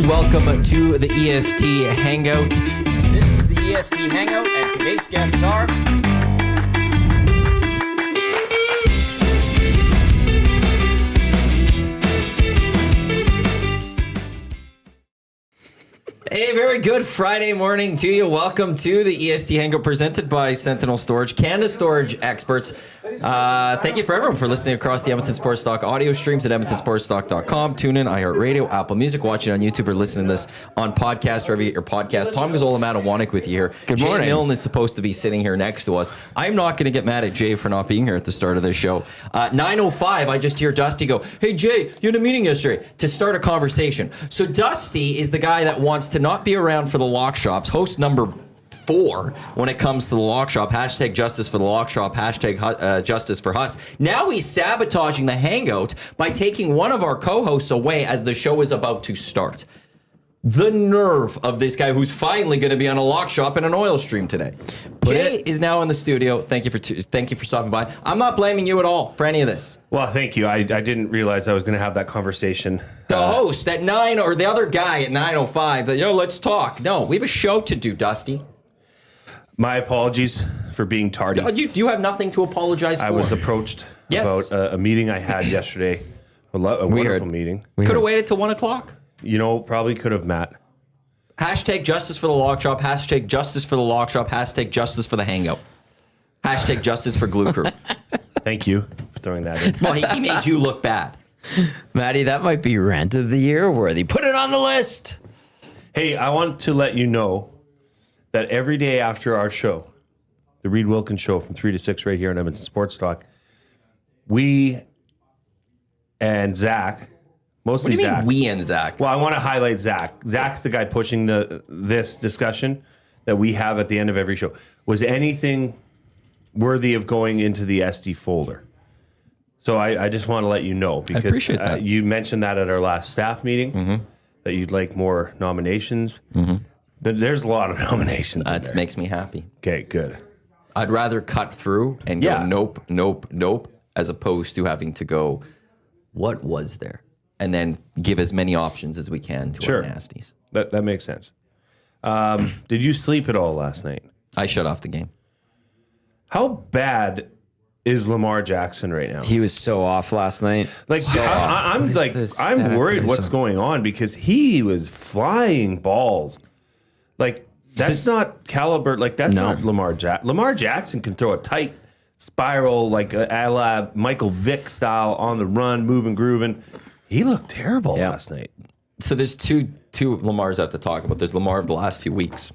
Welcome to the EST Hangout. This is the EST Hangout, and today's guests are... Hey, very good Friday morning to you. Welcome to the EST Hangout presented by Sentinel Storage, Canada Storage experts. Thank you for everyone for listening across the Edmonton Sports Talk audio streams at edmontonsportstalk.com. Tune in, iHeartRadio, Apple Music, watching on YouTube, or listening to this on podcast, wherever you get your podcast. Tom Gazzola and Matt Iwanyk with you here. Good morning. Jay Milne is supposed to be sitting here next to us. I'm not going to get mad at Jay for not being here at the start of this show. 9:05, I just hear Dusty go, "Hey Jay, you had a meeting yesterday," to start a conversation. So Dusty is the guy that wants to not be around for the lock shops, host number 4 when it comes to the lock shop. Hashtag justice for the lock shop. Hashtag justice for Huss. Now he's sabotaging the hangout by taking one of our co-hosts away as the show is about to start. The nerve of this guy who's finally going to be on a lock shop and an oil stream today. Jay is now in the studio. Thank you for stopping by. I'm not blaming you at all for any of this. Well, thank you. I didn't realize I was going to have that conversation. The host at 9, or the other guy at 9:05, that, let's talk. No, we have a show to do, Dusty. My apologies for being tardy. You have nothing to apologize for. I was approached about a meeting I had yesterday. A wonderful meeting. Could have waited till 1 o'clock. Probably could have, Matt. Hashtag justice for the lock shop. Hashtag justice for the lock shop. Hashtag justice for the hangout. Hashtag justice for Glue Crew. Thank you for throwing that in. Well, he made you look bad. Maddie, that might be rant of the year worthy. Put it on the list. Hey, I want to let you know that every day after our show, the Reed Wilkins Show from 3 to 6 right here on Edmonton Sports Talk, we and Zach, mostly What do you Zach. mean we and Zach? Well, I want to highlight Zach. Zach's the guy pushing this discussion that we have at the end of every show. Was anything worthy of going into the SD folder? So I just want to let you know, because I appreciate that. You mentioned that at our last staff meeting, that you'd like more nominations. There's a lot of nominations. That makes me happy. Okay, good. I'd rather cut through and go nope, nope, nope, as opposed to having to go, what was there? And then give as many options as we can to our nasties. That makes sense. Did you sleep at all last night? I shut off the game. How bad is Lamar Jackson right now? He was so off last night. I'm worried what's going on, because he was flying balls. Like, that's not caliber. Like, that's not Lamar Jackson. Lamar Jackson can throw a tight spiral, like a la Michael Vick style, on the run, moving, grooving. He looked terrible last night. So there's two Lamars I have to talk about. There's Lamar of the last few weeks,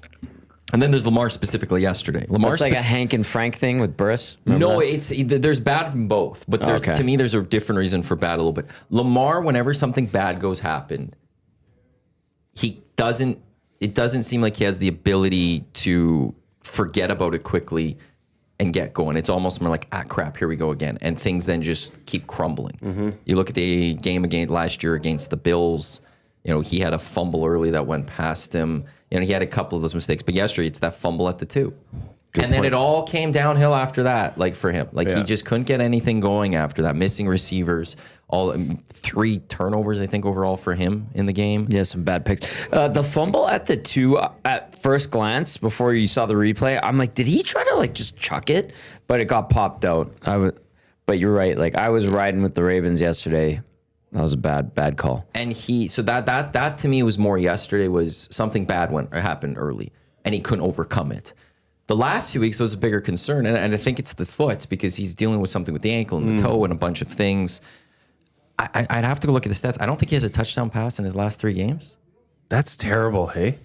and then there's Lamar specifically yesterday. It's like a Hank and Frank thing with Burris. Remember that? There's bad from both, but to me there's a different reason for bad a little bit. Lamar, whenever something bad goes happen, it doesn't seem like he has the ability to forget about it quickly and get going. It's almost more like, crap, here we go again. And things then just keep crumbling. You look at the game last year against the Bills, he had a fumble early that went past him. He had a couple of those mistakes. But yesterday, it's that fumble at the 2. Then it all came downhill after that, for him. He just couldn't get anything going after that. Missing receivers, 3 turnovers, I think, overall for him in the game. Yeah, some bad picks. The fumble at the 2, at first glance, before you saw the replay, I'm like, did he try to just chuck it? But it got popped out. But you're right. I was riding with the Ravens yesterday. That was a bad call. And that to me was more yesterday, was something bad happened early, and he couldn't overcome it. The last few weeks was a bigger concern, and I think it's the foot, because he's dealing with something with the ankle and the toe and a bunch of things. I'd have to go look at the stats. I don't think he has a touchdown pass in his last 3 games. That's terrible, hey?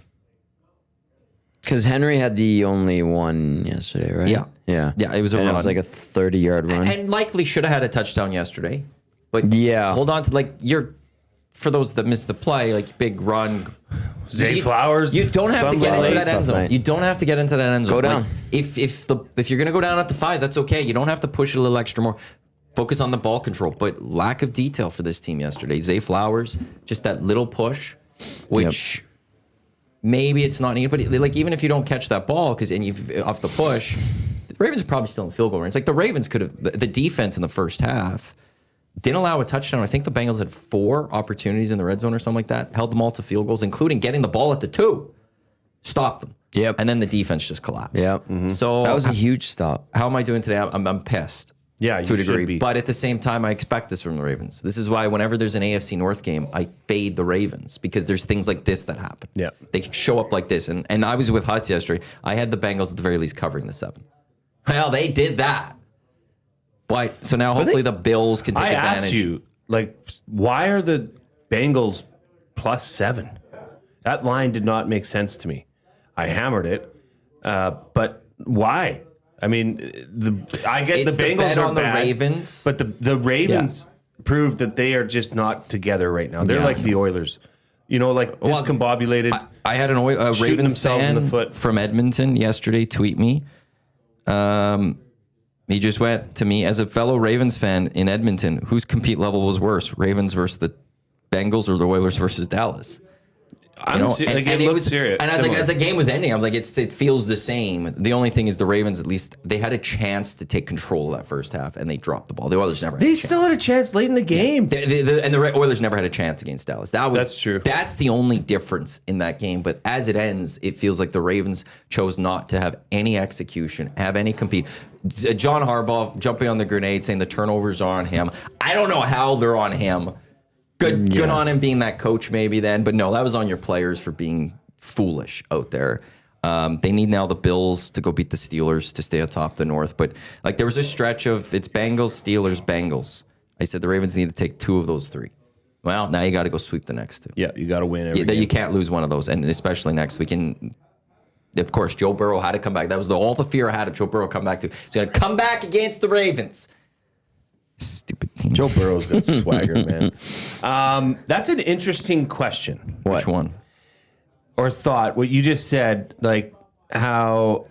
Because Henry had the only one yesterday, right? Yeah, it was a run. It was like a 30-yard run. And likely should have had a touchdown yesterday. But hold on to, for those that missed the play, big run. Zay Flowers. You don't have to get into that end zone. Night. You don't have to get into that end zone. Go down. If you're going to go down at the 5, that's okay. You don't have to push it a little extra more. Focus on the ball control. But lack of detail for this team yesterday. Zay Flowers, just that little push, which maybe it's not needed. But even if you don't catch that ball, off the push, the Ravens are probably still in field goal range. The Ravens could have, the defense in the first half didn't allow a touchdown. I think the Bengals had 4 opportunities in the red zone or something like that. Held them all to field goals, including getting the ball at the 2. Stopped them. Yep. And then the defense just collapsed. Yep. So that was a huge stop. how am I doing today? I'm pissed. Yeah, to a you should degree. be. But at the same time, I expect this from the Ravens. This is why whenever there's an AFC North game, I fade the Ravens because there's things like this that happen. Yeah. They can show up like this. And I was with Huss yesterday. I had the Bengals at the very least covering the 7. Well, they did that. But so now hopefully the Bills can take advantage. I asked you, why are the Bengals +7? That line did not make sense to me. I hammered it, but why? I mean, I get It's the Bengals bet are on the bad, Ravens. but the Ravens proved that they are just not together right now. They're like the Oilers, discombobulated. I had a Ravens themselves in fan the foot. from Edmonton yesterday tweet me. He just went to me as a fellow Ravens fan in Edmonton. Whose compete level was worse, Ravens versus the Bengals or the Oilers versus Dallas? It looked serious. And as the game was ending, I was like, it feels the same. The only thing is the Ravens, at least, they had a chance to take control of that first half, and they dropped the ball. The Oilers never had a chance. They still had a chance late in the game. And the Oilers never had a chance against Dallas. That's true. That's the only difference in that game. But as it ends, it feels like the Ravens chose not to have any execution, have any compete. John Harbaugh jumping on the grenade, saying the turnovers are on him. I don't know how they're on him. Good on him being that coach maybe then. But no, that was on your players for being foolish out there. They need now the Bills to go beat the Steelers to stay atop the North. But there was a stretch of it's Bengals, Steelers, Bengals. I said the Ravens need to take 2 of those 3. Well, now you got to go sweep the next 2. Yeah, you got to win every game. You can't lose one of those, and especially next week. Of course, Joe Burrow had to come back. That was all the fear I had of Joe Burrow come back to. He's going to come back against the Ravens. Stupid team. Joe Burrow's got swagger, man. That's an interesting question. Which one? Or thought. What you just said, how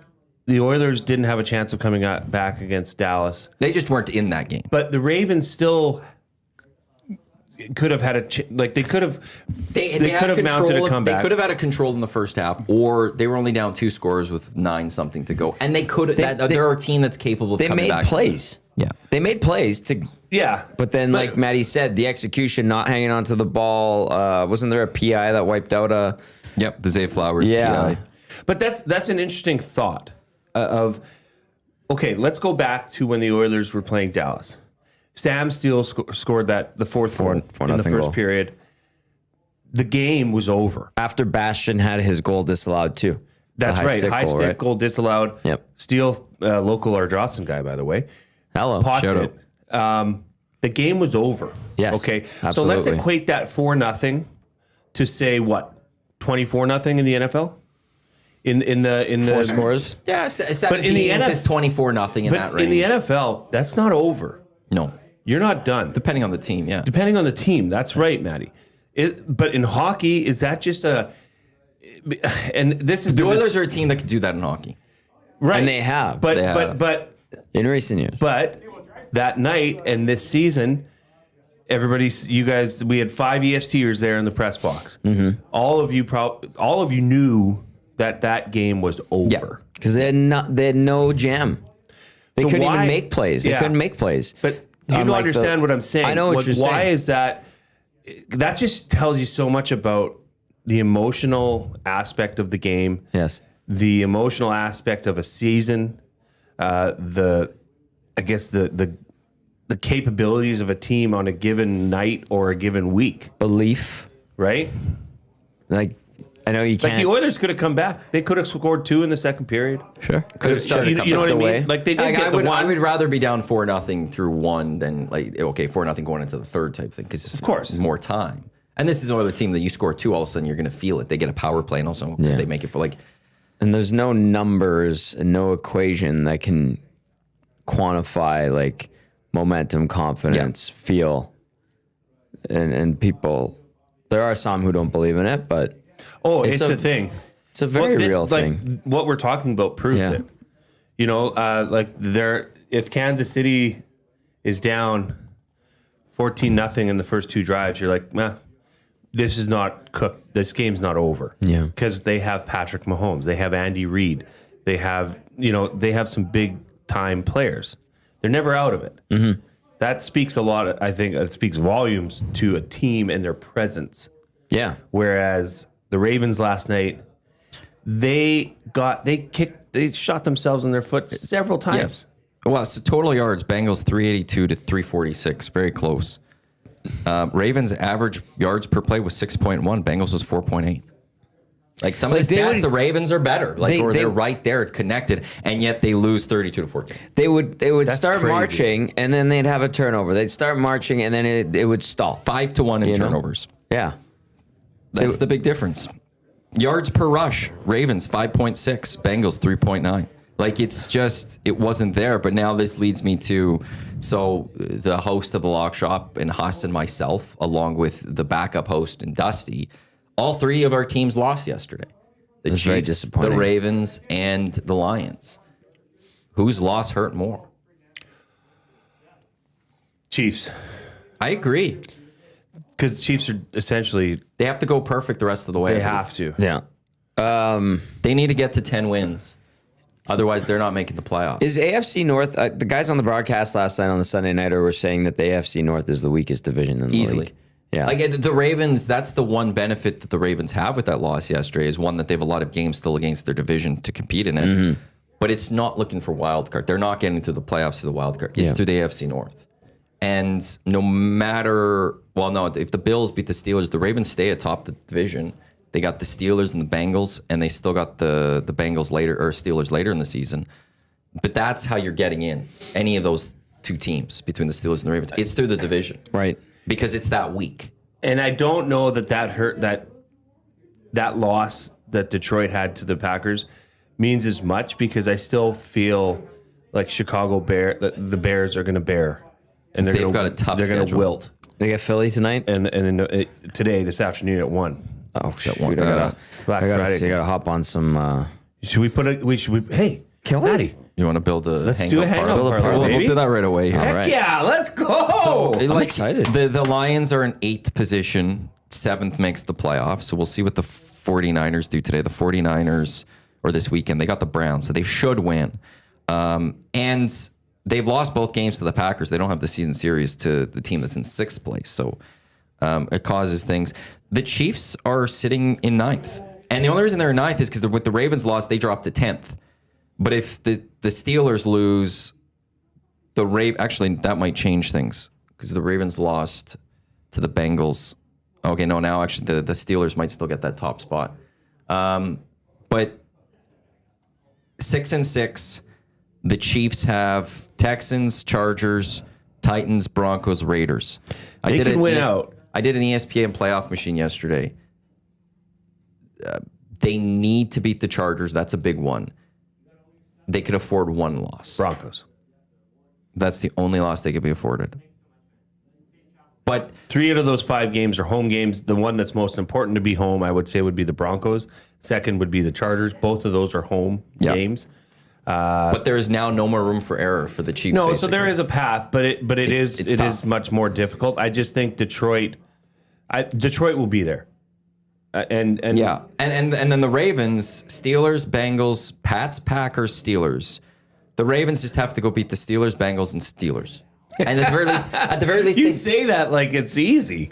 the Oilers didn't have a chance of coming back against Dallas. They just weren't in that game. But the Ravens still could have had they could have mounted a comeback. They could have had a control in the first half, or they were only down 2 scores with 9-something to go, and they could. They're a team that's capable of coming back. They made plays. Yeah, they made plays to. Yeah, but then, like Matty said, the execution, not hanging onto the ball. Wasn't there a PI that wiped out a? Yep, the Zay Flowers PI. But that's an interesting thought. Okay, let's go back to when the Oilers were playing Dallas. Sam Steele scored the fourth goal in the first period. The game was over. After Bastion had his goal disallowed too. That's right. High stick goal disallowed. Yep. Steele, local Ardrossan guy, by the way. Hello. Pots it. The game was over. Yes. Okay. Absolutely. So let's equate that 4-0 to say what? 24-0 in the NFL? In the 4 scores? Yeah, 17 to 24-0 in that range. In the NFL, that's not over. No. You're not done. Depending on the team, yeah. Depending on the team. That's right, Matty. But in hockey, is that just a... And this is... The Oilers are a team that can do that in hockey. Right. And they have. But in recent years. But that night and this season, we had 5 ESTers there in the press box. Mm-hmm. All of you knew that game was over. Because they had no jam. They couldn't even make plays. They couldn't make plays. But you don't understand what I'm saying. I know what you're saying. Why is that? That just tells you so much about the emotional aspect of the game. Yes. The emotional aspect of a season. The capabilities of a team on a given night or a given week. Belief. Right? I know you can't. The Oilers could have come back. They could have scored 2 in the second period. Sure. Could have started. You know what I away. mean? They did get the 1. I would rather be down 4-0 through 1 than 4-0 going into the third type thing because of course more time. And this is another team that you score 2, all of a sudden you're going to feel it. They get a power play, and also they make it for And there's no numbers and no equation that can quantify momentum, confidence, feel, and people. There are some who don't believe in it, but. Oh, it's a thing. It's a very real thing. What we're talking about proves it. You know, if Kansas City is down 14-0 in the first 2 drives, you're like, this is not cooked. This game's not over. Yeah. Because they have Patrick Mahomes. They have Andy Reid. They have some big time players. They're never out of it. Mm-hmm. That speaks a lot. I think it speaks volumes to a team and their presence. Yeah. Whereas the Ravens last night, they shot themselves in their foot several times. Yes. Well, so total yards, Bengals 382 to 346, very close. Ravens average yards per play was 6.1. Bengals was 4.8. Like some of the stats, the Ravens are better. They're right there, connected, and yet they lose 32 to 14. They would That's start crazy. marching, and then they'd have a turnover. They'd start marching, and then it would stall. 5-1 in turnovers. Yeah. That's the big difference. Yards per rush, Ravens 5.6, Bengals 3.9. Like it wasn't there. But now this leads me to, so the host of the Lock Shop and Huss and myself, along with the backup host and Dusty, all three of our teams lost yesterday. The That's very Chiefs, disappointing. the Ravens, and the Lions. Whose loss hurt more? Chiefs. I agree. Because Chiefs are essentially, They have to go perfect the rest of the way. they have to. Yeah. They need to get to 10 wins. Otherwise, they're not making the playoffs. Is AFC North, the guys on the broadcast last night on the Sunday Nighter were saying that the AFC North is the weakest division in the Easily. league. Yeah. Like the Ravens, that's the one benefit that the Ravens have with that loss yesterday is one that they have a lot of games still against their division to compete in it. Mm-hmm. But it's not looking for wild card. They're not getting through the playoffs through the wild card. It's through the AFC North. And no matter, if the Bills beat the Steelers, the Ravens stay atop the division. They got the Steelers and the Bengals, and they still got the Bengals later or Steelers later in the season. But that's how you're getting in any of those two teams between the Steelers and the Ravens. It's through the division. Right. Because it's that weak. And I don't know that hurt, that loss that Detroit had to the Packers means as much, because I still feel like the Bears are going to bear. And They've got a tough They're going to schedule. wilt. They get Philly tonight? And today, this afternoon at 1. Oh, shoot. Black Friday. I got to hop on some. Should we hey, Maddie, You want to build a let's do a hangout Build a party, parlay, We'll baby. do that right away. Here. Heck right. yeah, let's go. I'm excited. The Lions are in 8th position. 7th makes the playoffs. So we'll see what the 49ers do today. The 49ers, or this weekend, they got the Browns, so they should win. And they've lost both games to the Packers. They don't have the season series to the team that's in 6th place. So it causes things. The Chiefs are sitting in 9th. And the only reason they're in 9th is because with the Ravens loss, they dropped to 10th. But if the Steelers lose, actually, that might change things because the Ravens lost to the Bengals. Okay, no, now actually the Steelers might still get that top spot. But 6-6, the Chiefs have Texans, Chargers, Titans, Broncos, Raiders. They can win out. I did an ESPN playoff machine yesterday. They need to beat the Chargers. That's a big one. They could afford one loss. Broncos. That's the only loss they could be afforded. But 3 out of those 5 games are home games. The one that's most important to be home, I would say, would be the Broncos. Second would be the Chargers. Both of those are home games. but there is now no more room for error for the Chiefs. No, basically. so there is a path, but it It's is tough. much more difficult. I just think Detroit will be there. And and then the Ravens, Steelers, Bengals, Pats, Packers, Steelers. The Ravens just have to go beat the Steelers, Bengals, and Steelers. And at the very least, you say that like it's easy.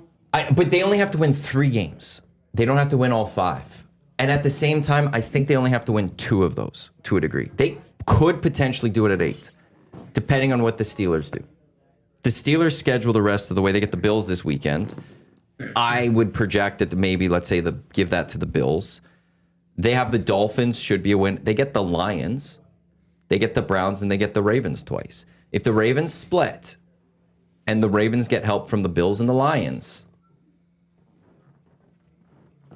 but they only have to win 3 games. They don't have to win all 5. And at the same time, I think they only have to win 2 of those to a degree. They could potentially do it at 8, depending on what the Steelers do. The Steelers schedule the rest of the way. They get the Bills this weekend. I would project that maybe, let's say, give that to the Bills. They have the Dolphins, should be a win. They get the Lions. They get the Browns, and they get the Ravens twice. If the Ravens split and the Ravens get help from the Bills and the Lions,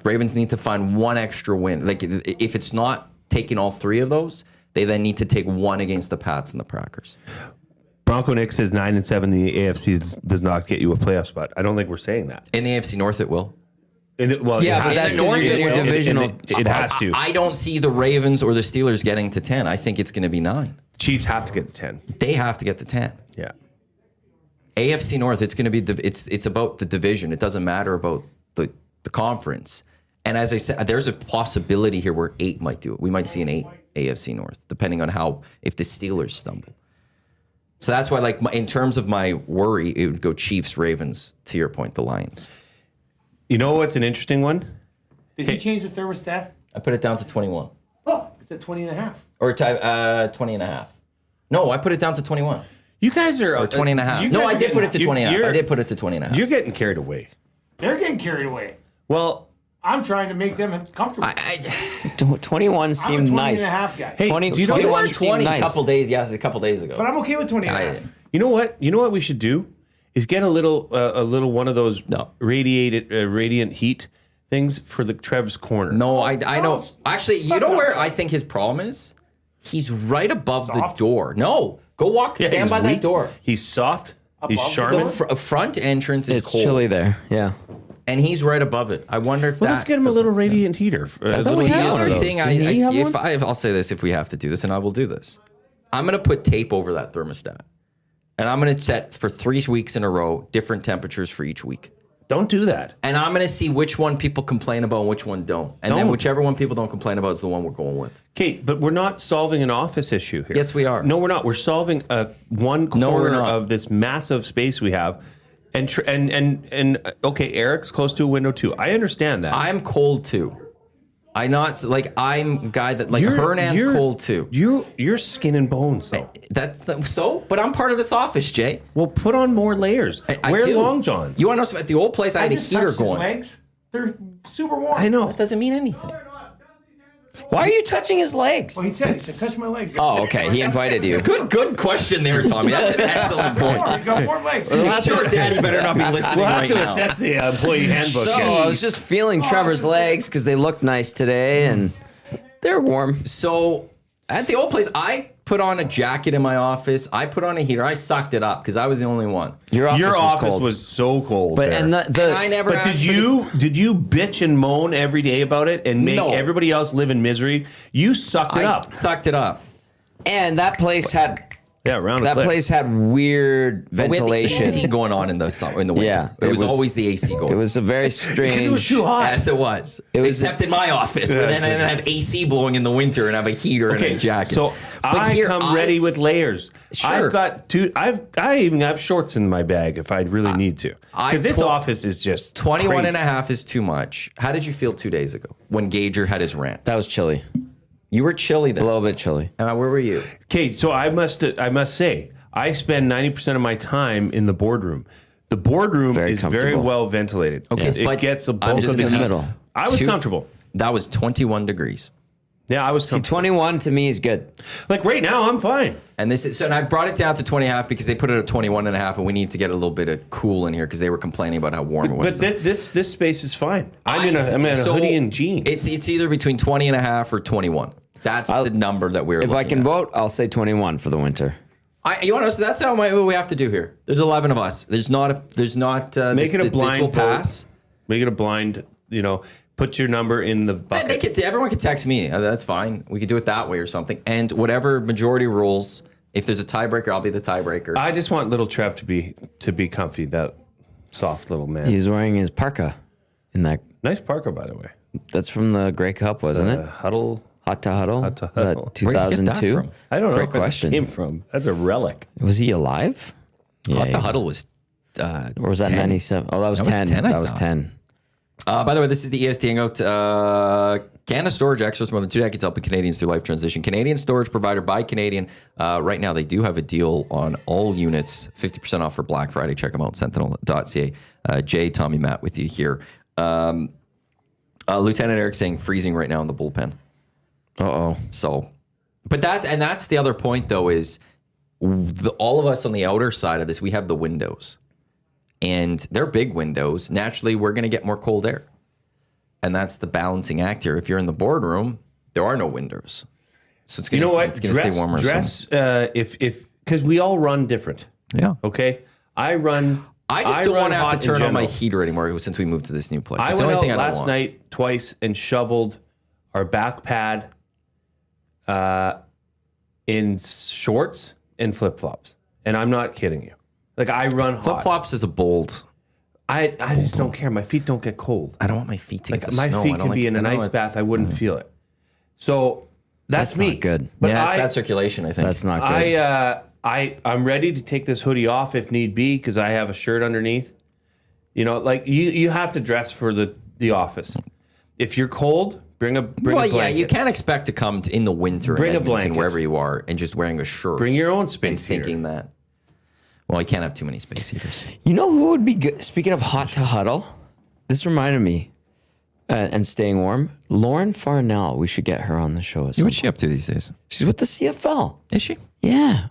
Ravens need to find one extra win. Like, if it's not taking all 3 of those, they then need to take one against the Pats and the Packers. Bronco Nick says 9-7 in the AFC does not get you a playoff spot. I don't think we're saying that. In the AFC North, it will. Yeah, but that's North, because your divisional. It has to. I don't see the Ravens or the Steelers getting to 10. I think it's going to be 9. Chiefs have to get to 10. They have to get to 10. Yeah. AFC North, it's going to be it's about the division. It doesn't matter about the conference. And as I said, there's a possibility here where 8 might do it. We might see an 8 AFC North, depending on if the Steelers stumble. So that's why, like, in terms of my worry, it would go Chiefs, Ravens. To your point, the Lions. You know what's an interesting one? Did he change the thermostat? I put it down to 21. Oh, it's at 20 and a half. Or 20 and a half. No, I put it down to 21. You guys are... Or 20 and a half. you No, guys I are did put it to getting- 20 and a half. you're- I did put it to 20 and a half. You're getting carried away. They're getting carried away. Well... I'm trying to make them comfortable. 21 I'm a seemed 20 nice. and a half guy. Hey, 20 do you know 21 what? seemed 20 nice. a couple days ago. But I'm okay with 20 and a half. You know what? You know what we should do is get a little one of those radiant heat things for the Trev's corner. No, I know. it's- Actually, you suck know it where up. I think his problem is? He's right above Soft? the door. No, go walk, Yeah, stand he's by weak. that door. He's soft. He's Above the charming. door? Front entrance is It's cold. chilly there. Yeah. And he's right above it. I wonder if Well, let's get him a little radiant heater. A thought little we heat had The one one of other of those. thing, Didn't he have one? I'll say this if we have to do this, and I will do this. I'm going to put tape over that thermostat. And I'm going to set for 3 weeks in a row, different temperatures for each week. Don't do that. And I'm going to see which one people complain about and which one don't. And then Don't. whichever one people don't complain about is the one we're going with. Kate, but we're not solving an office issue here. Yes, we are. No, we're not. We're solving one No, we're corner not. of this massive space we have. And okay, Eric's close to a window too. I understand that. I'm cold too. I'm a guy that, like, Hernan's cold too. You're skin and bones though. But I'm part of this office, Jay. Well, put on more layers. I Wear do. long johns. You want to know, at the old place, I had a just heater touched his going. legs. They're super warm. I know. That doesn't mean anything. Why are you touching his legs? Well, he said, touch my legs. Oh, okay. He invited you. Good question there, Tommy. That's an excellent point. He's got warm legs. Your daddy better not be listening We'll have right to now. assess the employee handbook. So here. I was just feeling Trevor's legs because they look nice today and they're warm. So at the old place, I put on a jacket in my office. I put on a heater. I sucked it up because I was the only one. Your office, cold. was so cold. But there. and the I never. But asked did you bitch and moan every day about it and make No. everybody else live in misery? You sucked it I up. sucked it up. and that place had Yeah, round that place had weird We had the ventilation. AC going on in the winter. Yeah, it was it was- always the AC going. It was a very strange. because it was too hot. Yes, it was. was- Except in my office, but then I have AC blowing in the winter and have a heater and a jacket. So But I here, come ready with layers. Sure. I've got two. I even have shorts in my bag if I really need to. Because this office is just 21 crazy. and a half is too much. How did you feel 2 days ago when Gager had his rant? That was chilly. You were chilly A then. little bit chilly. Where were you? Okay, so I must say I spend 90% of my time in the boardroom. The boardroom Very is very comfortable. well ventilated. Okay, it but gets the I'm bulk just of the gonna heat. middle. I was Two- comfortable. That was 21 degrees. Yeah, I was See, comfortable. 21 to me is good. Like right now, I'm fine. And and I brought it down to 20 and a half because they put it at 21 and a half, and we need to get a little bit of cool in here because they were complaining about how warm it was. But this space is fine. I'm in a So hoodie and jeans. It's either between 20 and a half or 21. That's the number that we're If I looking can at. vote, I'll say 21 for the winter. You want to know? So that's what we have to do here. There's 11 of us. There's not. Make it a blind This will vote. pass. Make it a blind. Put your number in the bucket. Everyone could text me. That's fine. We could do it that way or something. And whatever majority rules. If there's a tiebreaker, I'll be the tiebreaker. I just want little Trev to be comfy. That soft little man. He's wearing his parka in that. Nice parka, by the way. That's from the Grey Cup, wasn't it? Huddle. Hot to Huddle? Hot to Was that Huddle. Where did you get that 2002? from? I don't know Great where that question. came from. That's a relic. Was he alive? Yeah. Hot to Huddle was. Or was that 10. 97? Oh, that was That was 10. 10, I That was thought. 10. By the way, this is the EST Hangout. Canada Storage, experts more than 2 decades helping Canadians through life transition. Canadian storage provider by Canadian. Right now, they do have a deal on all units, 50% off for Black Friday. Check them out, sentinel.ca. Jay, Tommy, Matt with you here. Lieutenant Eric saying freezing right now in the bullpen. Uh-oh. So, but that's the other point, though, is all of us on the outer side of this, we have the windows. And they're big windows. Naturally, we're going to get more cold air. And that's the balancing act here. If you're in the boardroom, there are no windows. So it's going It's going to stay warmer. Because we all run different. Yeah. Okay? I I just don't run want to have hot to in turn on my general. heater anymore since we moved to this new place. I It's the went only out thing I don't last want. night twice and shoveled our back pad in shorts and flip-flops. And I'm not kidding you. Like, I run hot. Flip-flops is a bold. I just don't care. My feet don't get cold. I don't want my feet to get the My snow. feet I don't can like- be in I an don't ice like- bath. I wouldn't feel it. So that's me. not good. But Yeah, it's bad circulation, I think. That's not good. I'm ready to take this hoodie off if need be because I have a shirt underneath. You know, like you have to dress for the office. If you're cold, bring a blanket. Yeah, you can't expect to come in the winter Bring in a Edmonton, blanket. wherever you are, and just wearing a shirt. Bring your own and space heater. thinking that. Well, you can't have too many space heaters. You know who would be good? Speaking of hot to huddle, this reminded me, and staying warm. Lauren Farnell, we should get her on the show. What's she up to these days? She's with the CFL. Is she? Yeah.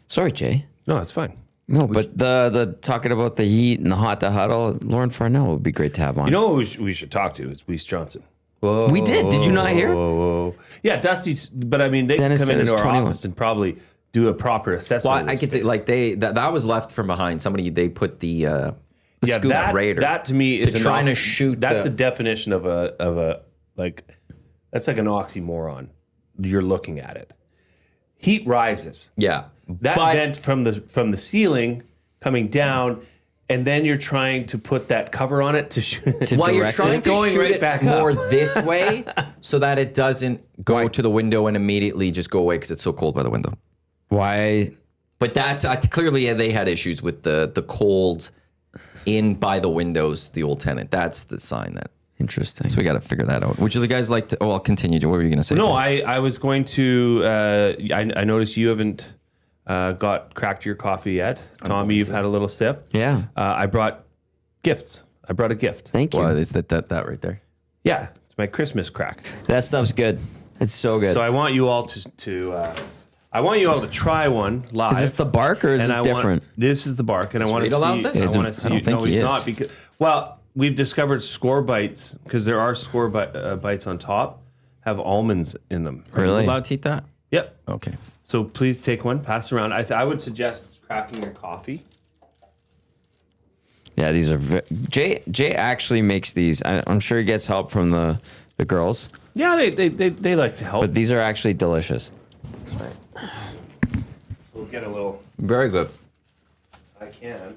Sorry, Jay. No, it's fine. No, but the talking about the heat and the hot to huddle, Lauren Farnell would be great to have on. You know who we should talk to? It's Weiss Johnson. Whoa, We did. Did you not hear? Whoa. Yeah, Dusty's. But I mean, they Dennis can come into Simmons, our 21. office and probably do a proper assessment. Well, of I this could say space. like that was left from behind. They put the scoop Raider. that to me is trying to shoot. That's the definition of a like. That's like an oxymoron. You're looking at it. Heat rises. Yeah, That but vent from the ceiling coming down, and then you're trying to put that cover on it to shoot. while you're direct trying it. to Going shoot right it back more up. this way, so that it doesn't go to the window and immediately just go away because it's so cold by the window. Why? But that's clearly they had issues with the cold in by the windows. The old tenant. That's the sign that. Interesting. So we got to figure that out. Would you guys like to? Oh, I'll continue. What were you going to say? No, I was going to. I noticed you haven't cracked your coffee yet. Tommy, you've had a little sip. Yeah. I brought gifts. I brought a gift. Thank you. Well, is that right there? Yeah, it's my Christmas crack. That stuff's good. It's so good. So I want you all to try one live. Is this the bark or is this different? This is the bark, and I want to Reid allowed see. this? I want to see. I don't think no, he he's is. not because. Well, we've discovered score bites because there are score bites on top have almonds in them. Really? Allowed to eat that? Yep. Okay. So please take one, pass it around. I would suggest cracking your coffee. Yeah, these are Jay actually makes these. I'm sure he gets help from the girls, Yeah, they like to help. but these are actually delicious. We'll get a little. Very good. I can.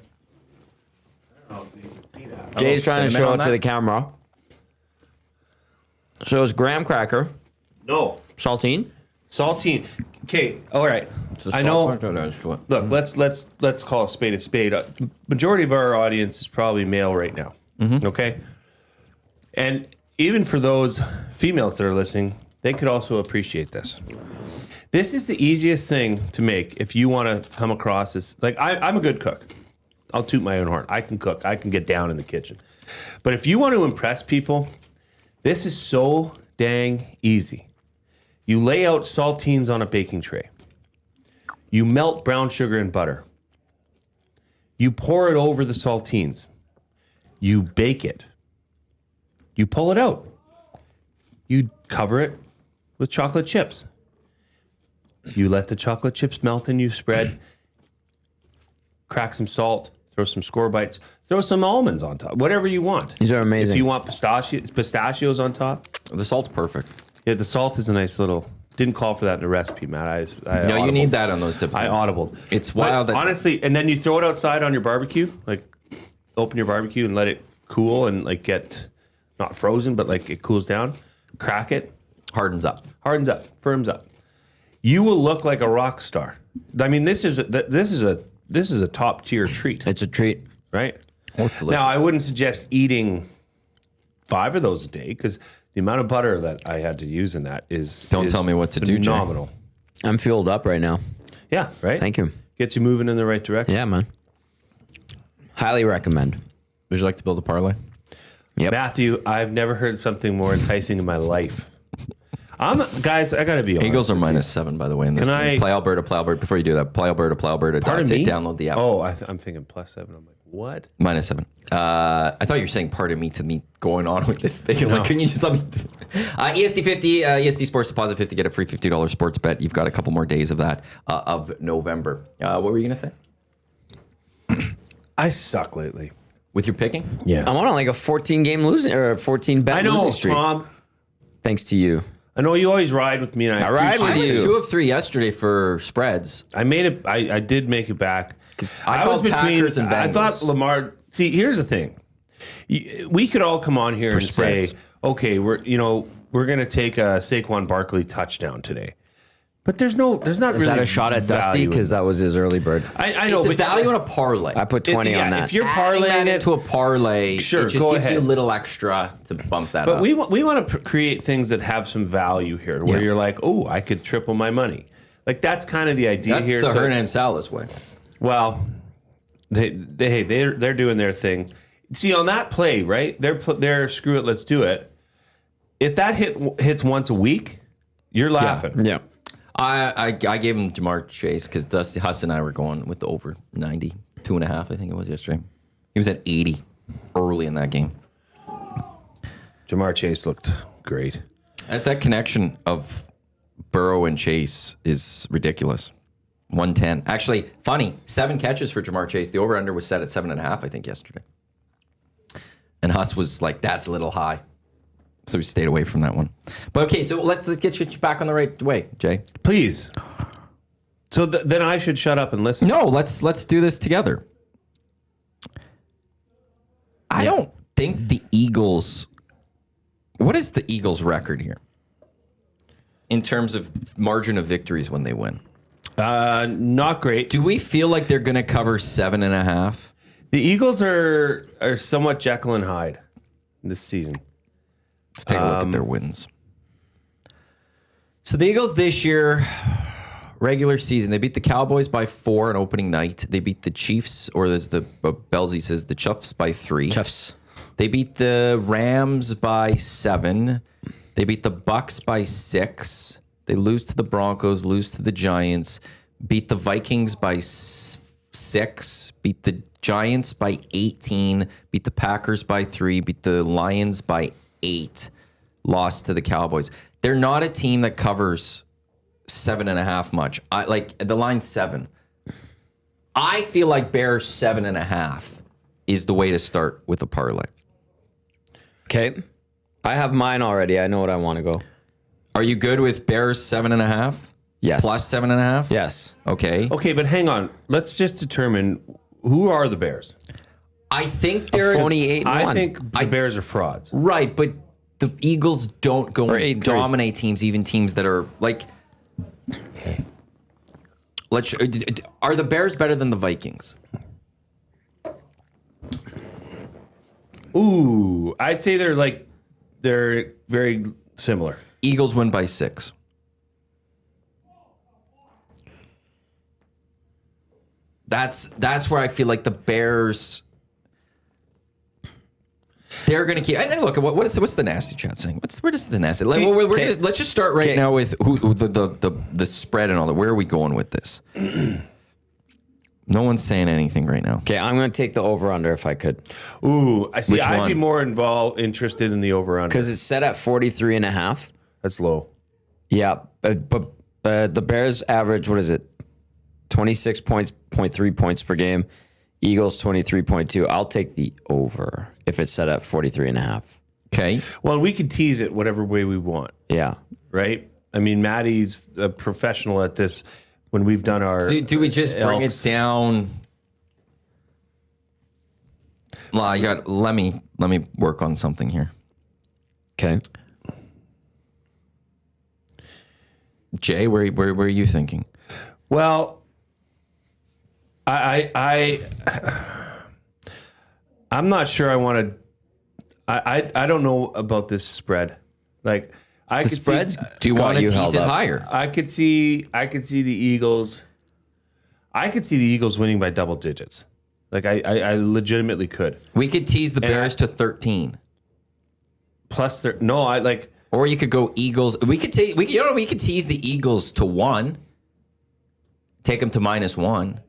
I don't know if you can see that. Jay's trying to cinnamon show on it to that? the camera. So it's graham cracker, No, saltine. saltine. Okay, all right. I know. Look, Look, let's call a spade a spade. Majority of our audience is probably male right now. Okay, and even for those females that are listening, they could also appreciate this. This is the easiest thing to make if you want to come across this. Like I'm a good cook. I'll toot my own horn. I can cook. I can get down in the kitchen. But if you want to impress people, this is so dang easy. You lay out saltines on a baking tray. You melt brown sugar and butter. You pour it over the saltines. You bake it. You pull it out. You cover it with chocolate chips. You let the chocolate chips melt and you spread. Crack some salt. Throw some score bites. Throw some almonds on top. Whatever you want. These are amazing. If you want pistachios on top. the salt's perfect. Yeah, the salt is a nice little. Didn't call for that in the recipe, Matt. I No, you audibled. need that on those tips. I audible. It's But wild. That, honestly, and then you throw it outside on your barbecue. Like, open your barbecue and let it cool and like get not frozen, but like it cools down. Crack it, hardens up. hardens up, firms up. You will look like a rock star. I mean, this is a top tier treat, It's a treat. right? Oh, it's delicious. Now, I wouldn't suggest eating 5 of those a day because the amount of butter that I had to use in that is Don't tell me what to do, Jay. phenomenal. I'm fueled up right now. Yeah, right. Thank you. Gets you moving in the right direction. Yeah, man. Highly recommend. Would you like to build a parlay? Yep. Matthew, I've never heard something more enticing in my life. Guys, I gotta be honest. Eagles are with you. -7, by the way, in this Can game. I- Play Alberta, play Alberta. Before you do that, play Alberta, play Alberta. Pardon That's it. me? Download the app. Oh, I'm thinking +7. I'm like, what? -7. I thought you were saying pardon me to me going on with this thing. I'm like, couldn't you just let me? EST 50, EST Sports Deposit 50, get a free $50 sports bet. You've got a couple more days of that of November. What were you going to say? I suck lately. With your picking? Yeah. I'm on like a 14 game losing or a 14 bet I know, losing streak. Tom. Thanks to you. I know you always ride with me, and I ride appreciate with I it. was you. 2 of 3 yesterday for spreads. I made it. I did make it back. I was thought between. Packers and I thought Bengals. Lamar. See, here's the thing. We could all come on here and spreads. say, okay, we're going to take a Saquon Barkley touchdown today. But there's not Is really that a shot at Dusty? value Because in- that was his early bird. I know, It's a but value in a parlay. I put 20 on that. If you're Adding that parlaying it, into a parlay, Sure, it just go gives you a ahead. little extra to bump that but up. we want to create things that have some value here, where you're like, oh, I could triple my money. Like that's kind of the idea That's here. the So- Hernan Salas way. Well, they're doing their thing. See, on that play, right? They're screw it, let's do it. If that hits once a week, you're laughing. Yeah. I gave him Jamar Chase because Dusty Huss and I were going with the over 90, 2.5, I think it was yesterday. He was at 80 early in that game. Jamar Chase looked great. That connection of Burrow and Chase is ridiculous. 110. Actually, funny, 7 catches for Jamar Chase. The over-under was set at 7.5, I think, yesterday. And Huss was like, that's a little high. So we stayed away from that one. But okay, so let's get you back on the right way, Jay. Please. So then I should shut up and listen. No, let's do this together. I don't think the Eagles. What is the Eagles' record here in terms of margin of victories when they win? Not great. Do we feel like they're going to cover 7.5? The Eagles are somewhat Jekyll and Hyde this season. Let's take a look at their wins. So the Eagles this year, regular season, they beat the Cowboys by 4 on opening night. They beat the Chiefs, or as the Belsey says, the Chuffs by 3. Chuffs. They beat the Rams by 7. They beat the Bucks by 6. They lose to the Broncos, lose to the Giants, beat the Vikings by 6, beat the Giants by 18, beat the Packers by 3, beat the Lions by 8, lost to the Cowboys. They're not a team that covers 7.5 much. Like the line's 7. I feel like Bears 7.5 is the way to start with a parlay. Okay. I have mine already. I know what I want to go. Are you good with Bears 7.5? Yes. Plus 7.5? Yes. Okay. Okay, but hang on. Let's just determine who are the Bears. I think they're Phony 8-1. I think the Bears are frauds. right, but the Eagles don't go Or and 8-3. dominate teams, even teams that are like. Are the Bears better than the Vikings? Ooh, I'd say they're very similar. Eagles win by 6. That's where I feel like the Bears. They're going to keep. And look, what's the nasty chat saying? What is the nasty? See, Let's just start right now with who the spread and all that. Where are we going with this? No one's saying anything right now. Okay, I'm going to take the over-under if I could. Ooh, I see. Which I'd be one? more interested in the over/under. Because it's set at 43.5. That's low. Yeah, but the Bears average, what is it? 26.3 points per game. Eagles 23.2. I'll take the over if it's set at 43.5. Okay. Well, we could tease it whatever way we want, Yeah. right? I mean, Maddie's a professional at this. When we've done our, Do we just bring it Elks. down? Well, let me work on something here. Okay. Jay, where are you thinking? Well, I'm not sure I want to. I don't know about this spread. Like I The could spreads. see, Do you got want to you tease held it up. higher? I could see the Eagles. I could see the Eagles winning by double digits. Like I legitimately could. We could tease the And Bears to 13. Plus, no, I like. Or you could go Eagles. We could tease the Eagles to 1. Take them to -1.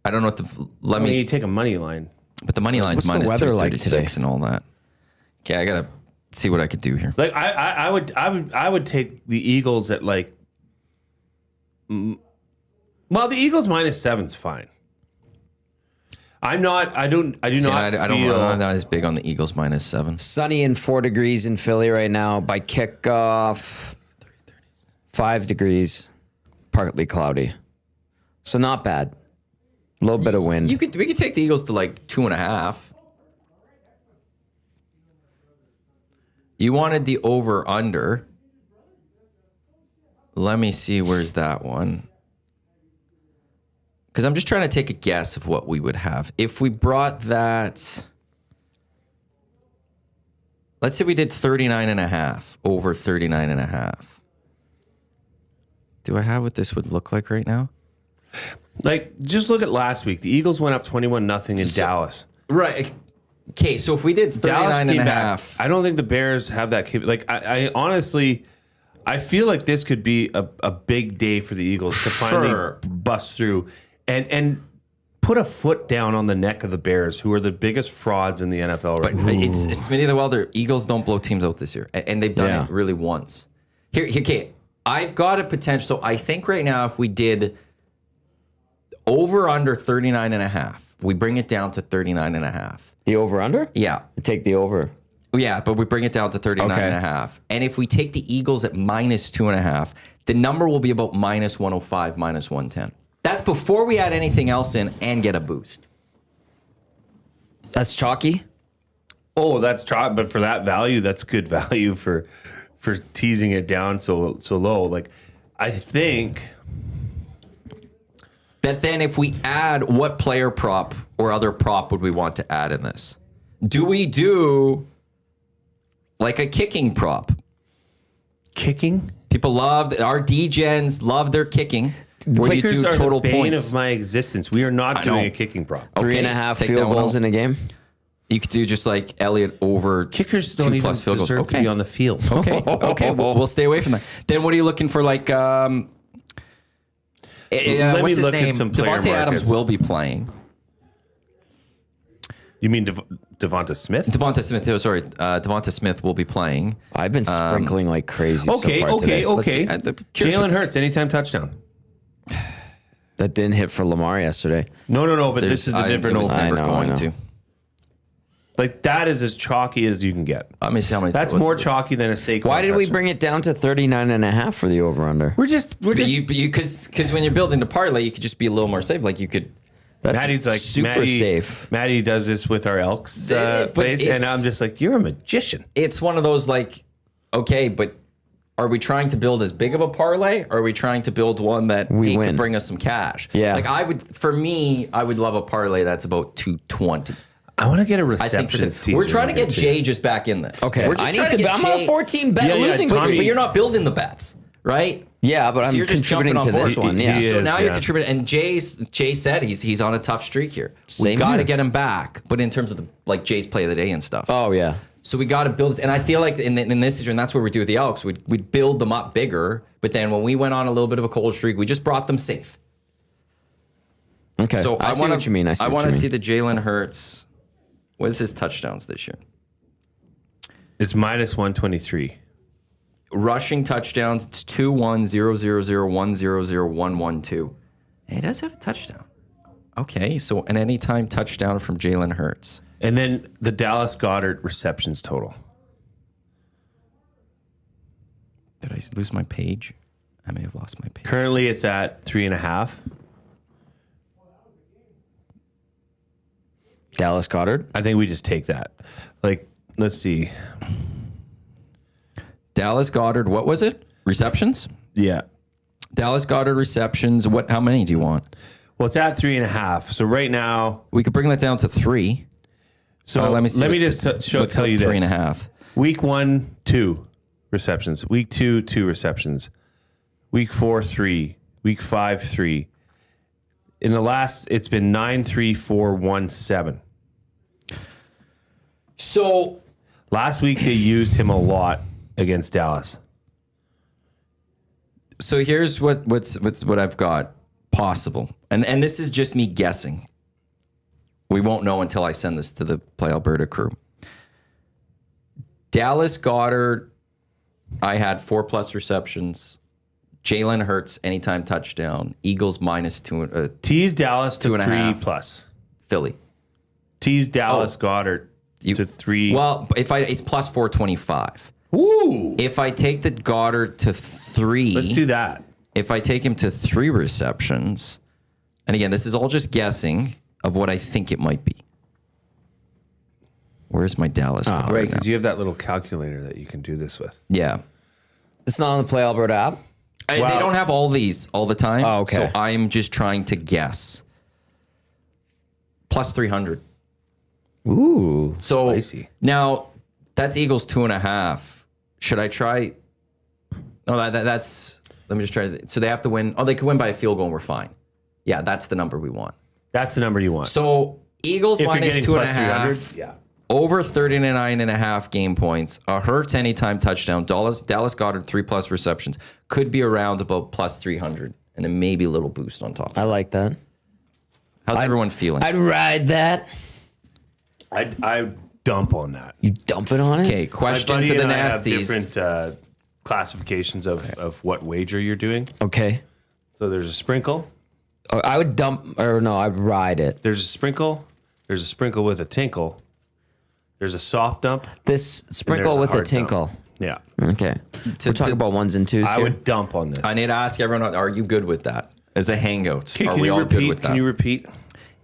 I don't know what I mean, you take a money line. but the money line's What's the weather like -336 and all that. Okay, I gotta see what I could do here. Like I would take the Eagles at like. Well, the Eagles -7's fine. I do not feel. I'm not as big on the Eagles -7. Sunny and 4 degrees in Philly right now. By kickoff, 5 degrees, partly cloudy. So not bad. A little bit of wind. We could take the Eagles to like 2.5. You wanted the over under. Let me see. Where's that one? Because I'm just trying to take a guess of what we would have. If we brought that... Let's say we did 39.5 over 39.5. Do I have what this would look like right now? Like, just look at last week. The Eagles went up 21-0 in Dallas. Right. Okay, so if we did 39.5. I don't think the Bears have that capability. Like, I honestly, I feel like this could be a big day for the Eagles to finally bust through and put a foot down on the neck of the Bears, who are the biggest frauds in the NFL right now. It's Smitty the Welder. Eagles don't blow teams out this year, and they've done it really once. Here, okay, I've got a potential. So I think right now, if we did over under 39.5, we bring it down to 39.5. The over under? Yeah. Take the over. Yeah, but we bring it down to 39.5. And if we take the Eagles at -2.5, the number will be about -105, -110. That's before we add anything else in and get a boost. That's chalky. Oh, that's chalk, but for that value, that's good value for teasing it down so low. Like, I think. But then if we add, what player prop or other prop would we want to add in this? Do we do like a kicking prop? Kicking? People love, our D-gens love their kicking. Where you Kickers do are total the bane points. of my existence. We are not doing a kicking prop. 3.5 take field that one goals out. in a game. You could do just like Elliott over Kickers 2 don't even plus field goals. deserve to be on the field. Okay, we'll stay away from that. Then what are you looking for? Like, Let me what's his look at name? some player Devontae Adams markets. will be playing. You mean Devonta Smith? Devonta Smith will be playing. I've been sprinkling like crazy Okay, so far today. okay. Curious Jalen what- Hurts, anytime touchdown. That didn't hit for Lamar yesterday. No, but this is the different It was old. never I know. going to. Like, that is as chalky as you can get. Let me see how many. That's more chalky than a Saquon. Why did we touchdown. bring it down to 39.5 for the over under? We're just Because when you're building the parlay, you could just be a little more safe. Like you could. That's Maddie's like super safe. Maddie does this with our Elks But place, and it's- I'm just like, you're a magician. It's one of those like, okay, but are we trying to build as big of a parlay? Or are we trying to build one that We could win. bring us some cash? Yeah. Like I would love a parlay that's about 220. I want to get a I think receptions teaser. we're trying to in get here, too. Jay just back in this. Okay, we're just I trying need to. get I'm on Jay- a 14 bet Yeah, losing But, Tommy- streak. but you're not building the bets, right? Yeah, but I'm you're just contributing jumping to on this board. one. Yeah. He So is, now you're yeah. contributing, and Jay said he's on a tough streak here. We Same got to here. get him back, but in terms of the like Jay's play of the day and stuff. Oh yeah. So we got to build this, and I feel like in this situation, that's what we do with the Elks. We'd build them up bigger, but then when we went on a little bit of a cold streak, we just brought them safe. Okay. So I see what you mean. I want to see see the Jalen Hurts. What is his touchdowns this year? It's -123. Rushing touchdowns, it's 2-1, 0-0-0, 1-0-0, 1-1-2. He does have a touchdown. Okay, so an anytime touchdown from Jalen Hurts. And then the Dallas Goedert receptions total. Did I lose my page? I may have lost my page. Currently, it's at 3.5. Dallas Goedert. I think we just take that. Like, let's see. Dallas Goedert, what was it? Receptions? Yeah. Dallas Goedert receptions. What? How many do you want? Well, it's at 3.5. So right now, We could bring that down to 3. so let me see. just Let's tell go you this. 3.5. Week 1, 2 receptions. Week 2, 2 receptions. Week 4, 3. Week 5, 3. In the last, it's been 9, 3, 4, 1, 7. So Last week they used him a lot against Dallas. here's what I've got possible, and this is just me guessing. We won't know until I send this to the Play Alberta crew. Dallas Goedert, I had 4+ receptions. Jalen Hurts anytime touchdown. Eagles -2. Tease Dallas to 2.5. 3+. Philly. Tease Dallas Goedert to 3. Well, it's +425. Woo! If I take the Goddard to 3, Let's do that. if I take him to 3 receptions, and again, this is all just guessing of what I think it might be. Where's my Dallas Goedert Right, now? because you have that little calculator that you can do this with. Yeah. It's not on the Play Alberta app. They don't have all these all the time. Oh, okay. So I'm just trying to guess. Plus 300. Ooh. So Spicy. now that's Eagles 2.5. Should I try? No, that's. Let me just try. So they have to win. Oh, they could win by a field goal and we're fine. Yeah, that's the number we want. That's the number you want. So Eagles if you're minus getting 2.5. yeah. Over 39.5 game points. A Hurts anytime touchdown. Dallas Goedert 3+ receptions. Could be around about plus 300. And then maybe a little boost on top. I like that. How's everyone feeling? I'd ride that. I dump on that. You dump it on it? Okay, question to the and I have nasties. different classifications of what wager you're doing. Okay. So there's a sprinkle. Oh, I would dump, or no, I'd ride it. There's a sprinkle. There's a sprinkle with a tinkle. There's a soft dump. This sprinkle there's a with a hard tinkle. dump. Yeah. Okay. We're talking about ones and twos I here. would dump on this. I need to ask everyone, are you good with that? As a hangout, Can are you we all repeat? good with that? Can you repeat?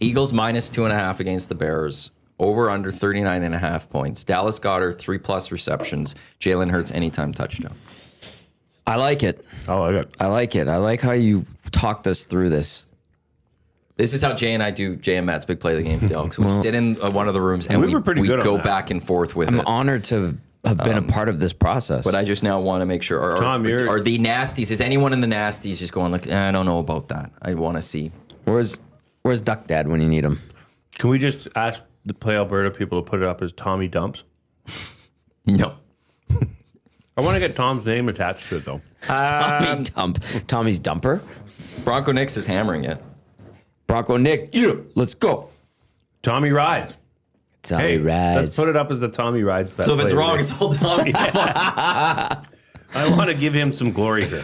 Eagles minus 2.5 against the Bears. Over under 39.5 points. Dallas Goedert 3+ receptions. Jalen Hurts anytime touchdown. I like it. Oh, I got. I like it. I like how you talked us through this. This is how Jay and I do Jay and Matt's big play of the game. So we sit in one of the rooms and We were pretty good on go that. back and forth with I'm it. honored to have been a part of this process. But I just now want to make sure. Tom, you're- Are the nasties? Is anyone in the nasties just going like, I don't know about that. I want to see. Where's Duck Dad when you need him? Can we just ask the Play Alberta people to put it up as Tommy Dumps? No. I want to get Tom's name attached to it though. Tommy's dumper. Bronco Nix is hammering it. Bronco Nick, let's go. Tommy rides. Tommy Hey, rides. let's put it up as the Tommy rides. So if it's play wrong, of it's all Tommy's fault. the day. I want to give him some glory here.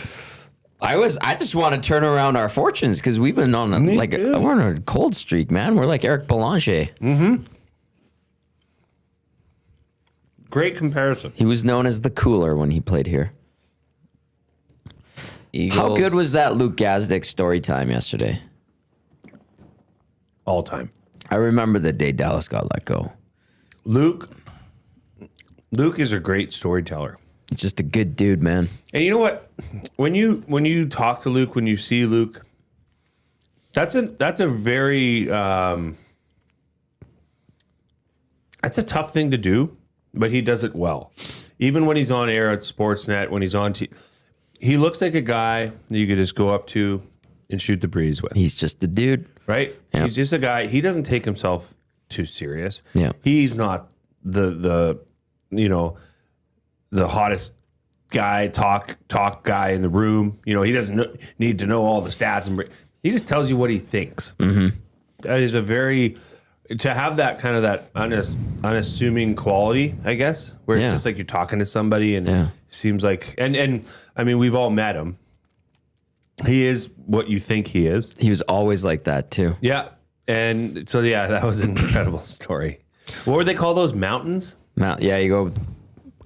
I just want to turn around our fortunes because we've been on we're on a cold streak, man. We're like Eric Boulanger. Great comparison. He was known as the cooler when he played here. Eagles. How good was that Luke Gazdick story time yesterday? All time. I remember the day Dallas got let go. Luke is a great storyteller. He's just a good dude, man. And you know what? When you talk to Luke, when you see Luke, that's a very that's a tough thing to do, but he does it well. Even when he's on air at Sportsnet, when he's on he looks like a guy that you could just go up to and shoot the breeze with. He's just a dude. Right? Yeah. He's just a guy. He doesn't take himself too serious. Yeah. He's not the hottest guy, talk guy in the room. You know, he doesn't need to know all the stats. He just tells you what he thinks. Mm-hmm. That is a very, to have that kind of that unassuming quality, I guess, where it's just like you're talking to somebody and it seems like, and I mean, we've all met him. He is what you think he is. He was always like that too. Yeah. And so, yeah, that was an incredible story. What would they call those mountains? Yeah, you go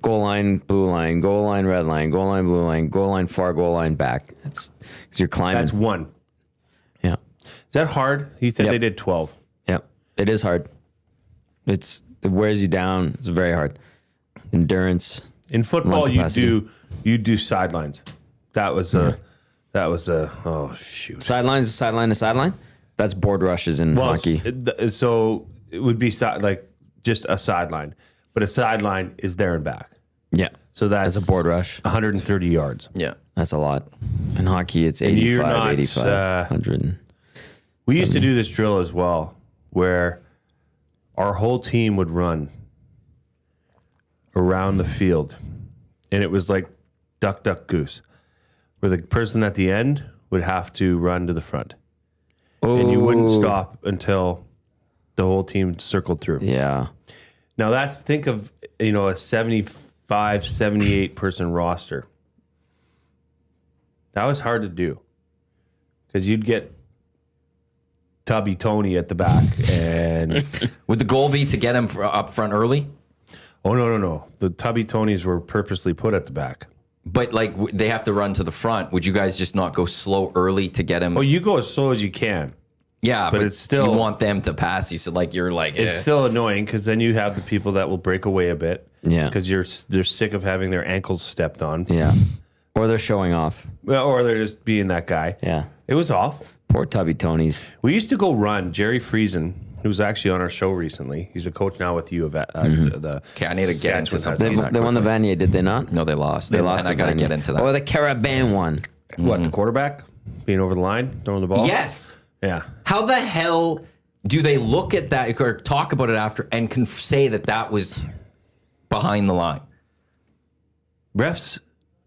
goal line, blue line, goal line, red line, goal line, blue line, goal line, far, goal line, back. It's because you're climbing. That's one. Yeah. Is that hard? He said Yep. they did 12. Yeah. It is hard. It wears you down. It's very hard. Endurance. In football, Lung capacity. you do sidelines. That was oh shoot. Sideline is sideline to sideline. That's board rushes in hockey. So it would be like just a sideline, but a sideline is there and back. Yeah. So that's a board rush. 130 yards. Yeah. That's a lot. In hockey, it's you're 85, not, 85, 100. We used to do this drill as well, where our whole team would run around the field, and it was like duck, duck, goose, where the person at the end would have to run to the front, and you wouldn't stop until the whole team circled through. Yeah. Now think of, a 75, 78 person roster. That was hard to do because you'd get Tubby Tony at the back, and Would the goal be to get him up front early? oh no, the Tubby Tonys were purposely put at the back. But like they have to run to the front. Would you guys just not go slow early to get him? Well, you go as slow as you can. yeah, but it's still- you want them to pass you. So like you're like It's still annoying because then you have the people that will break away a bit. Yeah. Because they're sick of having their ankles stepped on. Yeah. Or they're showing off. Well, or they're just being that guy. Yeah. It was awful. Poor Tubby Tonys. We used to go run. Jerry Friesen, who was actually on our show recently. He's a coach now with U of the Okay, I need to get into something. They won the Vanier, did they not? No, they lost. They lost. And I got to get into that. Or the Carabin one. What, the quarterback? Being over the line, throwing the ball? Yes. Yeah. How the hell do they look at that or talk about it after and can say that that was behind the line? Refs,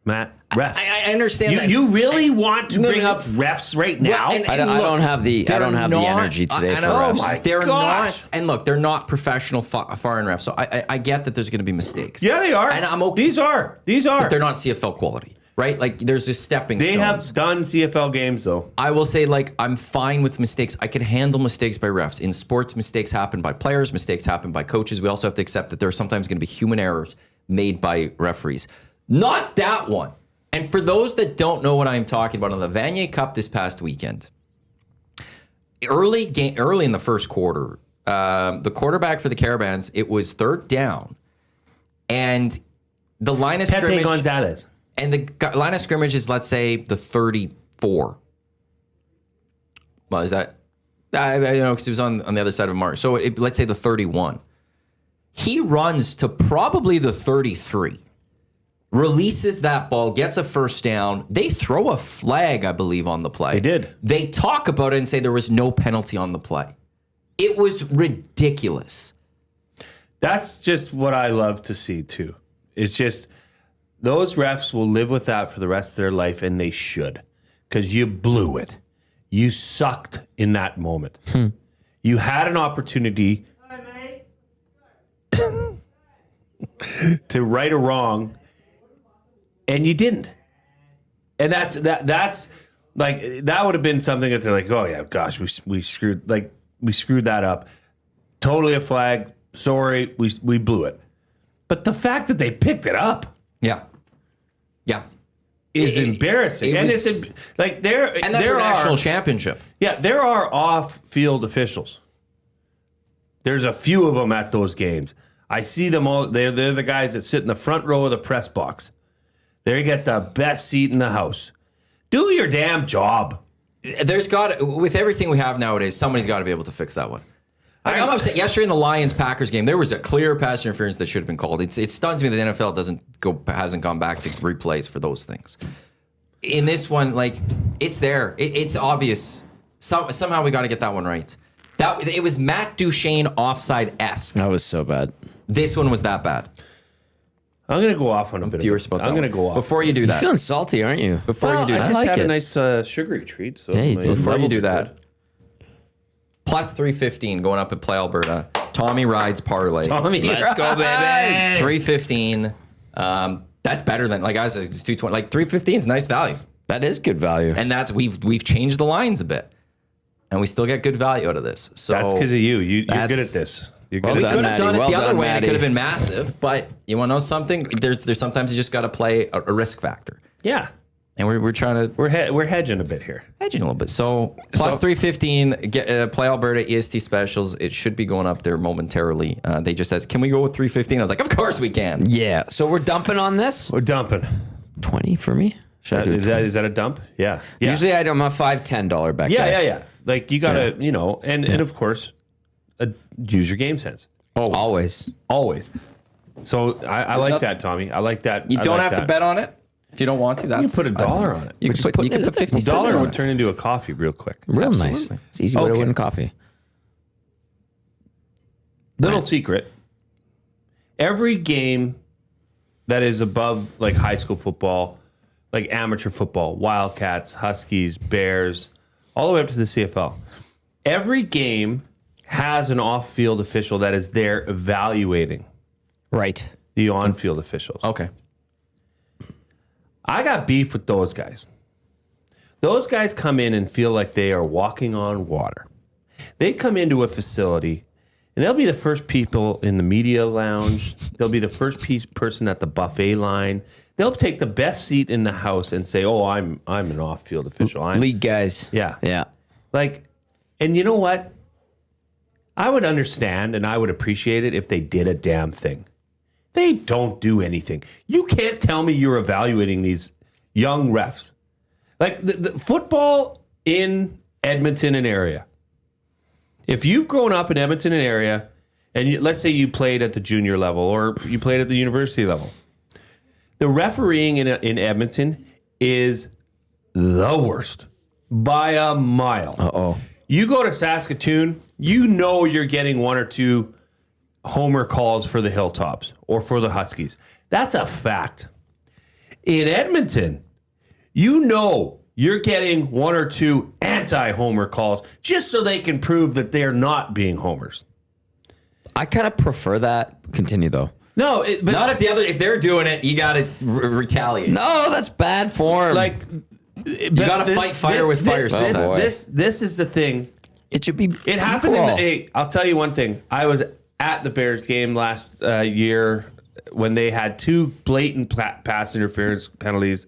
Matt. Refs. I understand that. You really want to No, bring no. up refs right now? Well, I don't have the they're energy today for refs. my They're gosh. not, and look, they're not professional foreign refs. So I get that there's going to be mistakes. Yeah, they are. And I'm okay. These are. But they're not CFL quality, right? Like there's just stepping They stones. have done CFL games, though. I will say, like, I'm fine with mistakes. I can handle mistakes by refs. In sports, mistakes happen by players, mistakes happen by coaches. We also have to accept that there are sometimes going to be human errors made by referees. Not that one. And for those that don't know what I'm talking about, on the Vanier Cup this past weekend, early in the first quarter, the quarterback for the Caravans, it was third down, and the line of Pepe scrimmage. Gonzalez. And the line of scrimmage is, let's say, the 34. Well, is that? I don't know, because it was on the other side of March. So let's say the 31. He runs to probably the 33, releases that ball, gets a first down. They throw a flag, I believe, on the play. They did. They talk about it and say there was no penalty on the play. It was ridiculous. That's just what I love to see, too. It's just those refs will live with that for the rest of their life, and they should, because you blew it. You sucked in that moment. You had an opportunity to right a wrong, and you didn't. And that's like, that would have been something that they're like, oh yeah, gosh, we screwed that up. Totally a flag. Sorry, we blew it. But the fact that they picked it up, Yeah. is embarrassing. and that's a national championship. Yeah, there are off-field officials. There's a few of them at those games. I see them all. They're the guys that sit in the front row of the press box. They get the best seat in the house. Do your damn job. With everything we have nowadays, somebody's got to be able to fix that one. I'm upset. Yesterday in the Lions-Packers game, there was a clear pass interference that should have been called. It stuns me that the NFL hasn't gone back to replays for those things. In this one, like, it's there. It's obvious. Somehow we got to get that one right. It was Matt Duchene offside-esque. That was so bad. This one was that bad. I'm going to go off on a bit. Furious about that. I'm going to go off. Before you do You're that. feeling salty, aren't you? Before you do I that. just like had it. a nice sugary treat. So Yeah, you my did. Before you levels do are that. good. Plus 315 going up at Play Alberta. Tommy rides parlay. Tommy, Let's go, baby. 315. That's better than, like, guys, it's 220. Like, 315 is nice value. That is good value. And we've changed the lines a bit. And we still get good value out of this. So That's because of you. You're good at That's- this. You're Well good done, at could this. have done it Well the other done, way, and it Maddie. could have been massive. But you want to know something? There's sometimes you just got to play a risk factor, Yeah. and we're trying to We're hedging a bit here. hedging a little bit. So plus 315, get Play Alberta EST specials. It should be going up there momentarily. They just said, "Can we go with 315?" I was like, "Of course we can." Yeah. So we're dumping on this? We're dumping. 20 for me? Should I do Is 20? that a dump? Yeah. Yeah. Usually I'm a $5, $10 bet guy. Yeah. Like you gotta, and of course, use your game sense. Always. So I like nothing- that, Tommy. I like that. You I don't like have to that. bet on it if you don't want to. You can That's put $1 on it. You just can putting put it at 50 the cents $1 on would it. turn into a coffee real quick. Real nice. Absolutely. It's easy way to Okay. win coffee. Little secret. Every game that is above like high school football, like amateur football, Wildcats, Huskies, Bears, all the way up to the CFL. Every game has an off-field official that is there evaluating Right. the on-field officials. Okay. I got beef with those guys. Those guys come in and feel like they are walking on water. They come into a facility and they'll be the first people in the media lounge. They'll be the first person at the buffet line. They'll take the best seat in the house and say, "Oh, I'm an off-field official." League guys. Yeah. Yeah. Like, and you know what? I would understand and I would appreciate it if they did a damn thing. They don't do anything. You can't tell me you're evaluating these young refs. Like the football in Edmonton and area. If you've grown up in Edmonton and area, and let's say you played at the junior level or you played at the university level, the refereeing in Edmonton is the worst by a mile. Uh-oh. You go to Saskatoon, you know you're getting one or two homer calls for the Hilltops or for the Huskies. That's a fact. In Edmonton, you know you're getting one or two anti-homer calls just so they can prove that they're not being homers. I kind of prefer that. Continue, though. No, but Not if they're doing it, you got to retaliate. No, that's bad form. like You got to fight fire with fire. This is the thing. it should be. It happened in equal. hey, I'll tell you one thing. I was at the Bears game last year when they had two blatant pass interference penalties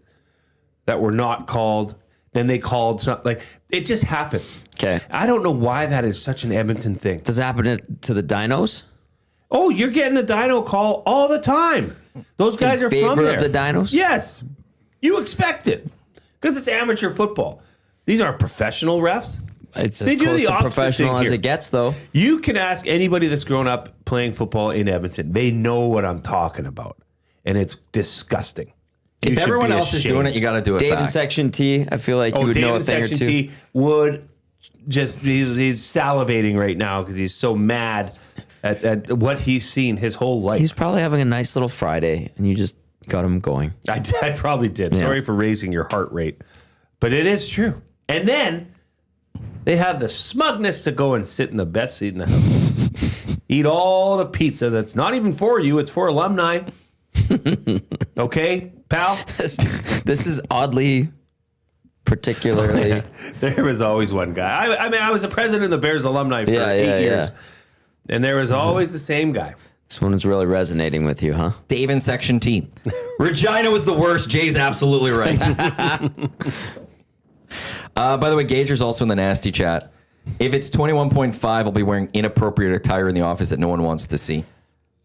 that were not called. Then they called something. Like, it just happens. Okay. I don't know why that is such an Edmonton thing. Does it happen to the Dinos? Oh, you're getting a Dino call all the time. Those guys are favor from of there. the Dinos? Yes. You expect it. Because it's amateur football. These aren't professional refs. It's They as do close the to opposite professional thing as here. it gets, though. You can ask anybody that's grown up playing football in Edmonton. They know what I'm talking about. And it's disgusting. You If should everyone be else is ashamed. doing it, you got to do it Dave in back. Section T, I feel like you would Dave know a in thing or Section two. T would just, he's salivating right now because he's so mad at what he's seen his whole life. He's probably having a nice little Friday, and you just got him going. I probably did. Yeah. Sorry for raising your heart rate. But it is true. And then they have the smugness to go and sit in the best seat in the house. Eat all the pizza that's not even for you, it's for alumni. Okay, pal? This is oddly, particularly. There was always one guy. I mean, I was a president of the Bears alumni for Yeah, 8 years. yeah. And there was always the same guy. This one is really resonating with you, huh? Dave in Section T. Regina was the worst. Jay's absolutely right. By the way, Gager's also in the nasty chat. If it's 21.5, I'll be wearing inappropriate attire in the office that no one wants to see.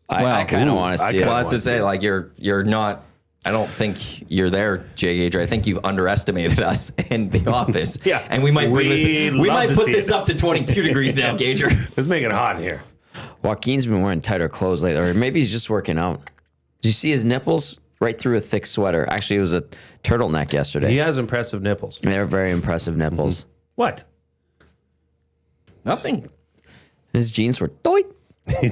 I kind of want to see it. Well, that's to say, like you're not. I don't think you're there, Jay Gager. I think you've underestimated us in the office. Yeah. And we might bring We'd we love might to put see this it. up to 22 degrees now, Gager. Let's make it hot in here. Joaquin's been wearing tighter clothes lately, or maybe he's just working out. Did you see his nipples right through a thick sweater? Actually, it was a turtleneck yesterday. He has impressive nipples. They're very impressive nipples. What? Nothing. His jeans were doit,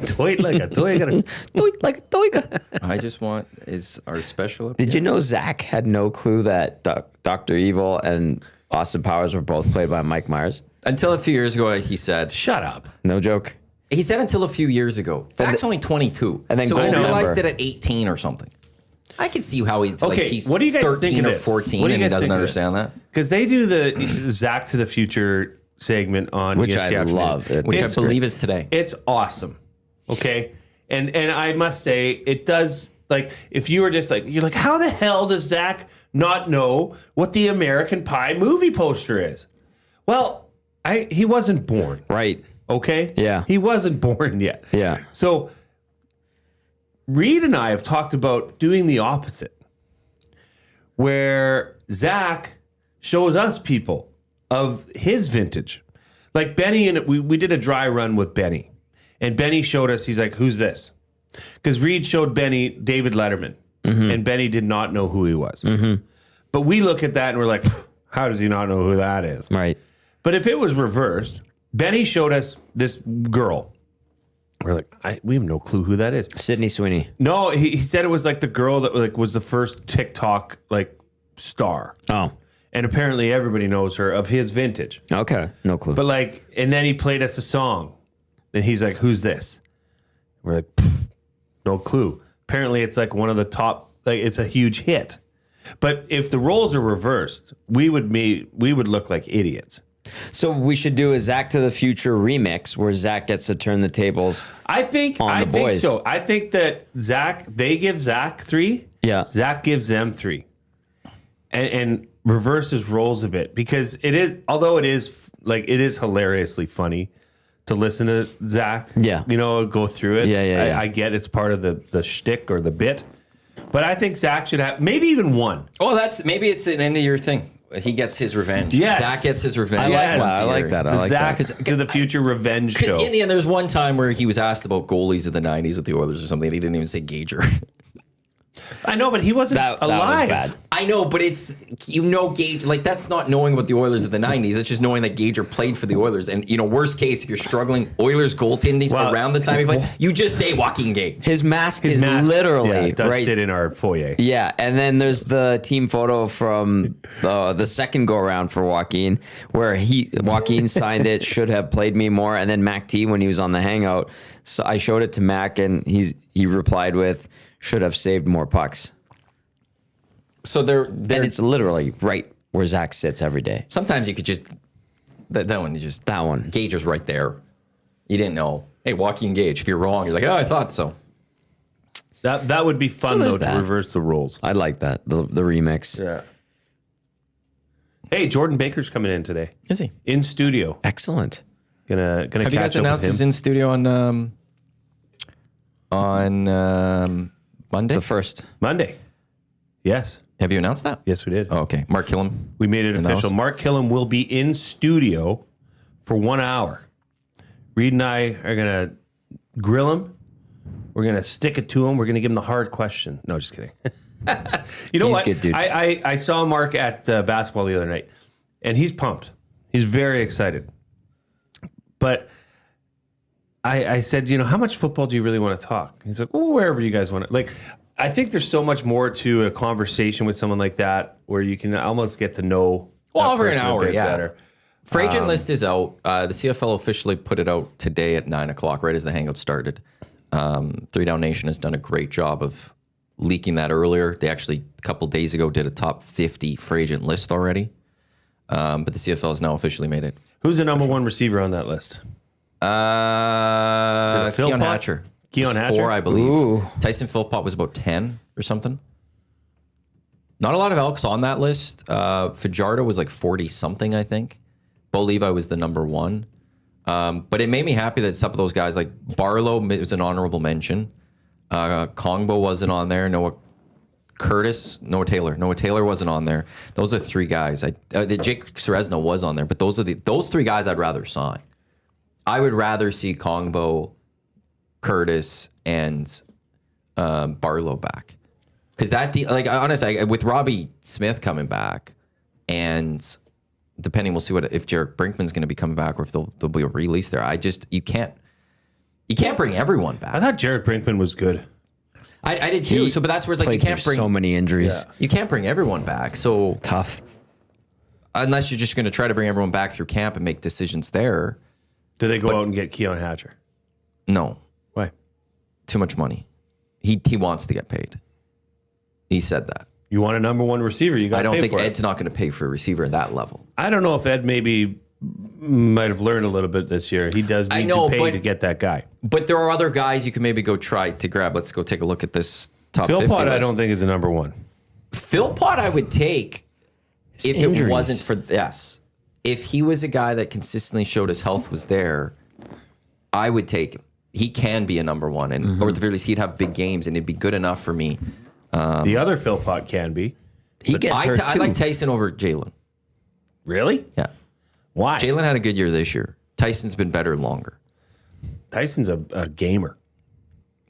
Toy like a toy. doit like a toiga. I just want is our special. Did you know Zach had no clue that Dr. Evil and Austin Powers were both played by Mike Myers? Until a few years ago, he said. Shut up. No joke. He said until a few years ago. Zach's only 22. And then so he Goldmember. realized it at 18 or something. I could see how he's like Okay, he's what do you guys 13 think of or this? 14 What do you and he guys doesn't think of this? understand that. Because they do the Zach to the Future segment on Which EST I Afternoon. love. Which It's I believe is today. It's awesome. Okay. And I must say, it does, like, if you were just like, you're like, how the hell does Zach not know what the American Pie movie poster is? Well, he wasn't born. Right. Okay? Yeah. He wasn't born yet. Yeah. So Reed and I have talked about doing the opposite, where Zach shows us people of his vintage. Like Benny, and we did a dry run with Benny. And Benny showed us, he's like, who's this? Because Reed showed Benny David Letterman. And Benny did not know who he was. But we look at that and we're like, how does he not know who that is? Right. But if it was reversed, Benny showed us this girl. We're like, we have no clue who that is. Sydney Sweeney. No, he said it was like the girl that like was the first TikTok like star. Oh. And apparently everybody knows her of his vintage. Okay. No clue. But like, and then he played us a song. And he's like, who's this? We're like, no clue. Apparently it's like one of the top, like it's a huge hit. But if the roles are reversed, we would look like idiots. So we should do a Zach to the Future remix where Zach gets to turn the tables. I think boys. so. I think that they give Zach 3. Yeah. Zach gives them 3. And reverses roles a bit because it is hilariously funny to listen to Zach. Yeah. Go through it. Yeah. I get it's part of the shtick or the bit. But I think Zach should have maybe even one. Oh, maybe it's an end of year thing. He gets his revenge. Yes. Zach gets his revenge. I like that. The Zach to the future revenge show. Because in the end, there was one time where he was asked about goalies of the 90s with the Oilers or something, and he didn't even say Gager. I know, but he wasn't That alive. was bad. I know, but it's, Gage, like, that's not knowing about the Oilers of the 90s. It's just knowing that Gager played for the Oilers. And, worst case, if you're struggling, Oilers goaltending around the time he played, you just say Joaquin Gage. His mask is literally it does right. sit in our foyer. Yeah, and then there's the team photo from the second go around for Joaquin, where Joaquin signed it. Should have played me more. And then Mac T when he was on the Hangout, so I showed it to Mac, and he replied with, "Should have saved more pucks." So they're And it's literally right where Zach sits every day. sometimes you could just, that one, That one. Gager's right there. You didn't know. Hey, Joaquin Gage, if you're wrong, you're like, oh, I thought so. That would be fun, there's though, that. to reverse the roles. I like that, the remix. Yeah. Hey, Jordan Baker's coming in today. Is he? In studio. Excellent. Gonna Have catch you guys up announced with who's him. in studio on Monday? The first. Monday. Yes. Have you announced that? Yes, we did. Oh, okay. Mark Killam. We made it Announced? official. Mark Killam will be in studio for 1 hour. Reed and I are going to grill him. We're going to stick it to him. We're going to give him the hard question. No, just kidding. You know He's what? a good dude. I saw Mark at basketball the other night, and he's pumped. He's very excited. But I said, how much football do you really want to talk? He's like, well, wherever you guys want to. Like, I think there's so much more to a conversation with someone like that where you can almost get to know that over an person a hour, bit yeah. better. Free agent list is out. The CFL officially put it out today at 9 o'clock, right as the Hangout started. 3 Down Nation has done a great job of leaking that earlier. They actually, a couple days ago, did a top 50 free agent list already. But the CFL has now officially made it. Who's the number one receiver on that list? Keon Hatcher. Keon Was Hatcher? 4, I believe. Ooh. Tyson Philpott was about 10 or something. Not a lot of Elks on that list. Fajardo was like 40-something, I think. Bo Levi was the number 1. But it made me happy that some of those guys, like Barlow was an honorable mention. Kongbo wasn't on there. Noah Taylor. Noah Taylor wasn't on there. Those are 3 guys. Jake Serezno was on there, but those 3 guys I'd rather sign. I would rather see Kongbo, Curtis, and Barlow back. Because that deal, like, honestly, with Robbie Smith coming back, and depending, we'll see if Jarek Brinkman's going to be coming back or if there'll be a release there. You can't bring everyone I back. thought Jared Brinkman was good. I did too. But that's where it's like you Played can't through bring so many injuries. you can't bring everyone back. So Tough. unless you're just going to try to bring everyone back through camp and make decisions there, Did they go out and get Keon Hatcher? no, Why? too much money. He wants to get paid. He said that. You want a number one receiver? You got I to don't pay think for Ed's it. not going to pay for a receiver at that level. I don't know if Ed maybe might have learned a little bit this year. He does need to pay to get that guy. But there are other guys you can maybe go try to grab. Let's go take a look at this top 50 Philpott, I list. don't think is a number one. Philpott I would take if injuries. it wasn't for if he was a guy that consistently showed his health was there, I would take him. He can be a number one, and or at the very least he'd have big games and it'd be good enough for me. The other Philpott can be. He gets hurt I too. like Tyson over Jalen. Really? Yeah. Why? Jalen had a good year this year. Tyson's been better longer. Tyson's a gamer.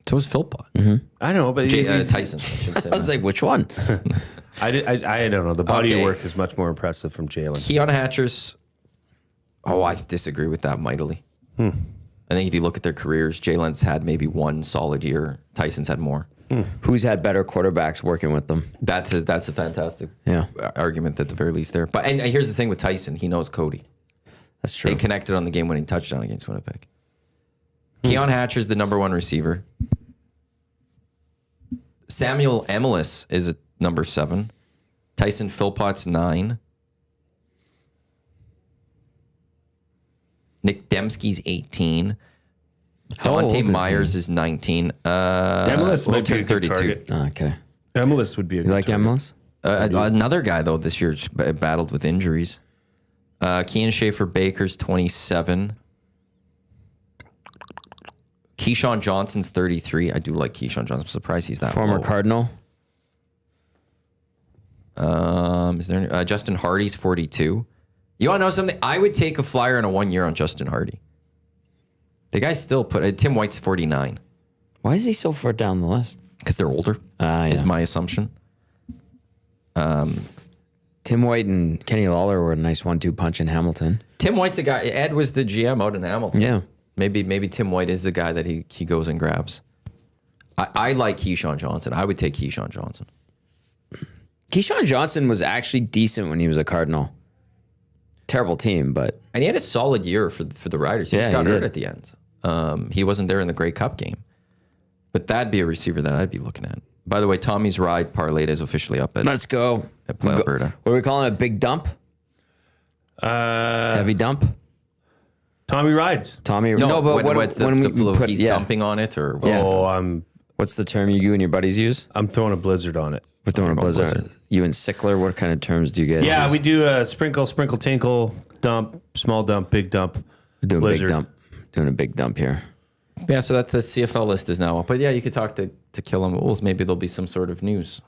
So was Philpott. I know, but Tyson. I should say I was like, which one? I don't know. The body Okay. of work is much more impressive from Jalen. Keon Hatcher's. Oh, I disagree with that mightily. I think if you look at their careers, Jalen's had maybe one solid year. Tyson's had more. Who's had better quarterbacks working with them? That's a fantastic Yeah. argument at the very least there. But and here's the thing with Tyson, he knows Cody. That's true. They connected on the game-winning touchdown against Winnipeg. Keon Hatcher's the number one receiver. Samuel Emelis is at number 7. Tyson Philpott's 9. Nick Dembski's 18. How old Devontae is he? Myers is 19. MLS will might be a turn good 32. target. Oh, okay. Emelis would be a You good like target. MLS? Another guy, though, this year battled with injuries. Kean Schaefer Baker's 27. Keyshawn Johnson's 33. I do like Keyshawn Johnson. I'm surprised he's that Former low. Cardinal. Is there Justin Hardy's 42? You want to know something? I would take a flyer on a 1 year on Justin Hardy. The guy still Tim White's 49. Why is he so far down the list? Because they're older, is my assumption. Tim White and Kenny Lawler were a nice 1-2 punch in Hamilton. Tim White's a guy. Ed was the GM out in Hamilton. Yeah. Maybe Tim White is the guy that he goes and grabs. I like Keyshawn Johnson. I would take Keyshawn Johnson. Keyshawn Johnson was actually decent when he was a Cardinal. Terrible team, but... And he had a solid year for the Riders. He just got hurt at the end. He wasn't there in the Grey Cup game. But that'd be a receiver that I'd be looking at. By the way, Tommy's ride parlay is officially up at Let's go. At Play Alberta. What are we calling it? A big dump? Heavy dump? Tommy rides. Tommy... No, but he's dumping on it? Or what's the term you and your buddies use? I'm throwing a blizzard on it. We're throwing a blizzard. You and Sickler, what kind of terms do you get? Yeah, we do a sprinkle, tinkle, dump, small dump, big dump. We're doing blizzard. Big dump. Doing a big dump here. Yeah, so that's the CFL list is now up. But yeah, you could talk to Killam Wolves. Maybe there'll be some sort of news.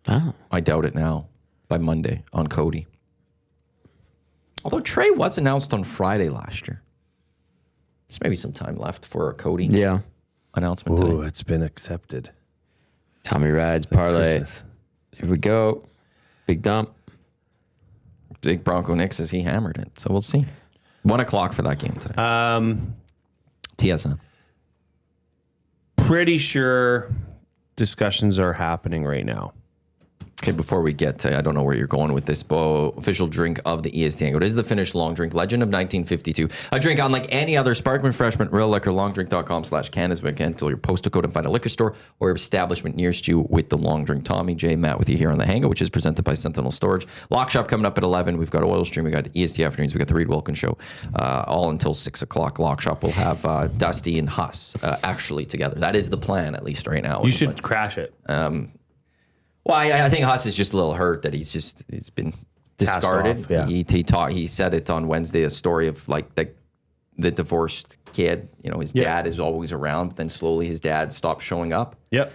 Oh. I doubt it now. By Monday on Cody. Although Trey was announced on Friday last year. There's maybe some time left for a Cody announcement today. It's been accepted. Tommy rides, parlay. Christmas. Here we go. Big dump. Big Bronco Nick says he hammered it. So we'll see. 1 o'clock for that game today. TSN. Pretty sure discussions are happening right now. Okay, before we get to, I don't know where you're going with this, but official drink of the EST Hangout is the Finnish long drink, Legend of 1952. A drink unlike any other sparkling refreshment, real liquor, longdrink.com/Canada's until your postal code and find a liquor store or establishment nearest you with the long drink. Tommy, Jay, Matt with you here on the Hangout, which is presented by Sentinel Storage. Lock Shop coming up at 11. We've got Oil Stream. We got EST Afternoons. We got the Reed Wilkins Show, all until 6 o'clock. Lock Shop will have Dusty and Huss actually together. That is the plan, at least right now. You should crash it. Well, I think Huss is just a little hurt that he's been discarded. Off, yeah. He said it on Wednesday, a story of like the divorced kid. You know, his dad is always around, but then slowly his dad stopped showing up. Yep.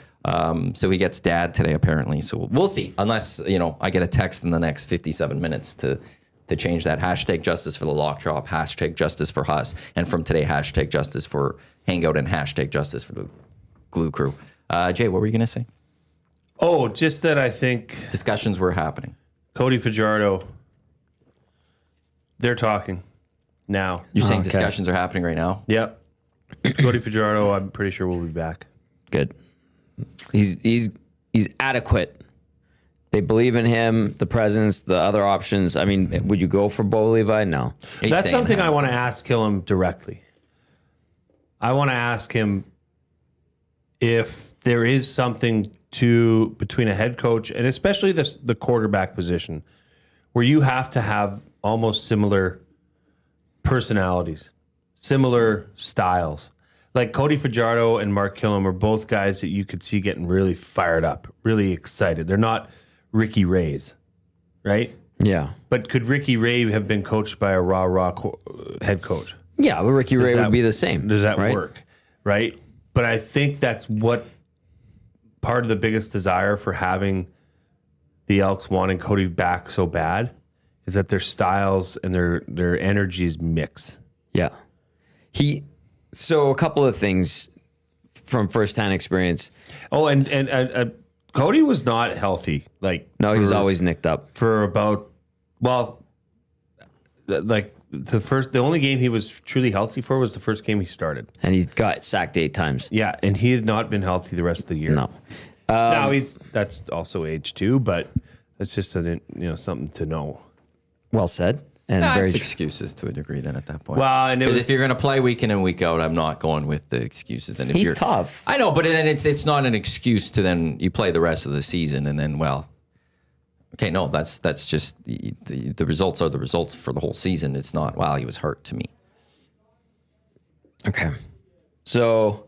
So he gets dad today apparently. So we'll see. Unless I get a text in the next 57 minutes to change that. Hashtag justice for the Lock Shop. Hashtag justice for Huss. And from today, hashtag justice for Hangout and hashtag justice for the Glue Crew. Jay, what were you gonna say? Oh, just that I think Discussions were happening. Cody Fajardo, they're talking now. You're saying discussions are happening right now? Yep. Cody Fajardo, I'm pretty sure will be back. Good. He's adequate. They believe in him, the presence, the other options. I mean, would you go for Bo Levi? No. That's something I want to ask Killam directly. I want to ask him if there is something between a head coach and especially the quarterback position where you have to have almost similar personalities, similar styles. Like Cody Fajardo and Mark Killam are both guys that you could see getting really fired up, really excited. They're not Ricky Rays, right? Yeah. But could Ricky Ray have been coached by a raw head coach? Yeah, but Ricky Ray would be the same. Does that right? work? Right? But I think that's what part of the biggest desire for having the Elks wanting Cody back so bad is that their styles and their energies mix. Yeah. So a couple of things from firsthand experience. Oh, and Cody was not healthy. No, he was always nicked up for about the only game he was truly healthy for was the first game he started, and he got sacked 8 times. Yeah, and he had not been healthy the rest of the year. No. Now that's also age too, but it's just something to know. Well said. And it's excuses to a degree then at that point. Well, and if you're going to play week in and week out, I'm not going with the excuses. Then if he's tough. I know, but then it's not an excuse to then you play the rest of the season and then okay, no, that's just the results are the results for the whole season. It's not he was hurt to me. Okay, so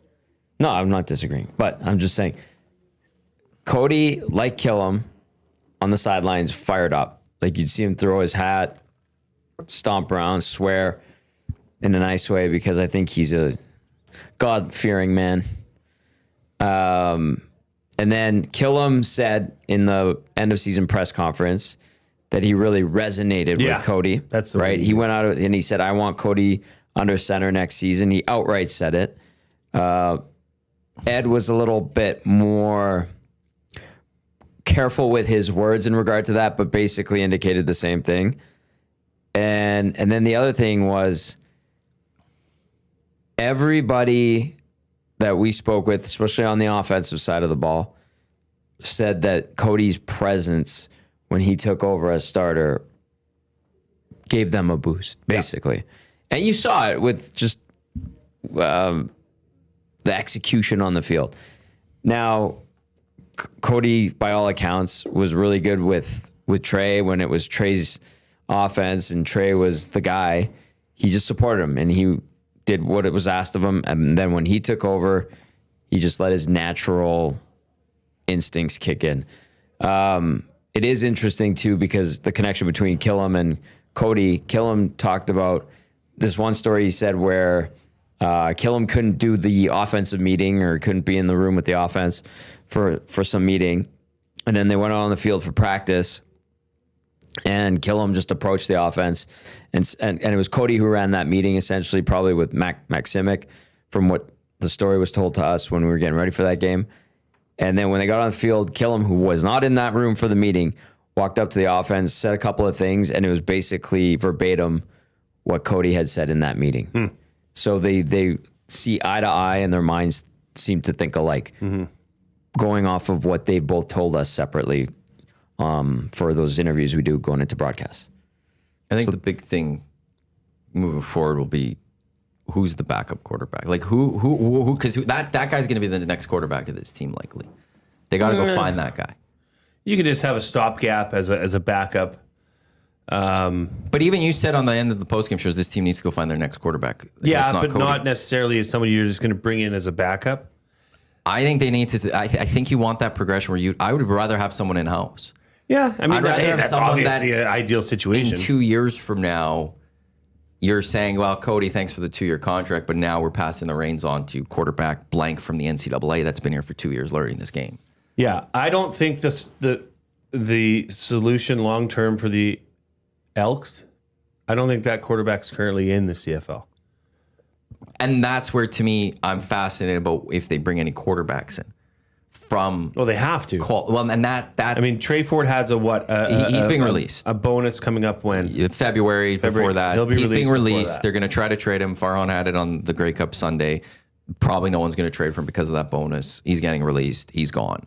no, I'm not disagreeing, but I'm just saying Cody, like Killam, on the sidelines, fired up. Like you'd see him throw his hat, stomp around, swear in a nice way because I think he's a God-fearing man. And then Killam said in the end of season press conference that he really resonated Yeah, with Cody. that's the right. word he He used. went out and he said, "I want Cody under center next season." He outright said it. Ed was a little bit more careful with his words in regard to that, but basically indicated the same thing. And then the other thing was everybody that we spoke with, especially on the offensive side of the ball, said that Cody's presence when he took over as starter gave them a boost, basically. And you saw it with just the execution on the field. Now, Cody, by all accounts, was really good with Trey when it was Trey's offense and Trey was the guy. He just supported him and he did what it was asked of him. And then when he took over, he just let his natural instincts kick in. It is interesting, too, because the connection between Killam and Cody, Killam talked about this one story he said where Killam couldn't do the offensive meeting or couldn't be in the room with the offense for some meeting. And then they went out on the field for practice and Killam just approached the offense. And it was Cody who ran that meeting, essentially, probably with Maximic, from what the story was told to us when we were getting ready for that game. And then when they got on the field, Killam, who was not in that room for the meeting, walked up to the offense, said a couple of things, and it was basically verbatim what Cody had said in that meeting. So they see eye to eye and their minds seem to think alike, going off of what they both told us separately for those interviews we do going into broadcasts. I think the big thing moving forward will be who's the backup quarterback. Like who because that guy's going to be the next quarterback of this team likely. They got to go find that guy. You could just have a stopgap as a backup. But even you said on the end of the postgame shows, this team needs to go find their next quarterback. Yeah, It's but Cody. not necessarily as somebody you're just going to bring in as a backup. I think they need to. I think you want that progression where I would rather have someone in house. Yeah, I mean, I'd rather have that's someone obviously that an ideal situation. In 2 years from now, you're saying, well, Cody, thanks for the 2-year contract, but now we're passing the reins on to quarterback blank from the NCAA that's been here for 2 years learning this game. Yeah, I don't think the solution long term for the Elks, I don't think that quarterback's currently in the CFL. And that's where, to me, I'm fascinated about if they bring any quarterbacks in from. Well, they have to. I mean, Trey Ford has he's being released. A bonus coming up when February. Before that, he's being released. They're going to try to trade him. Farhan had it on the Grey Cup Sunday. Probably no one's going to trade for him because of that bonus. He's getting released. He's gone.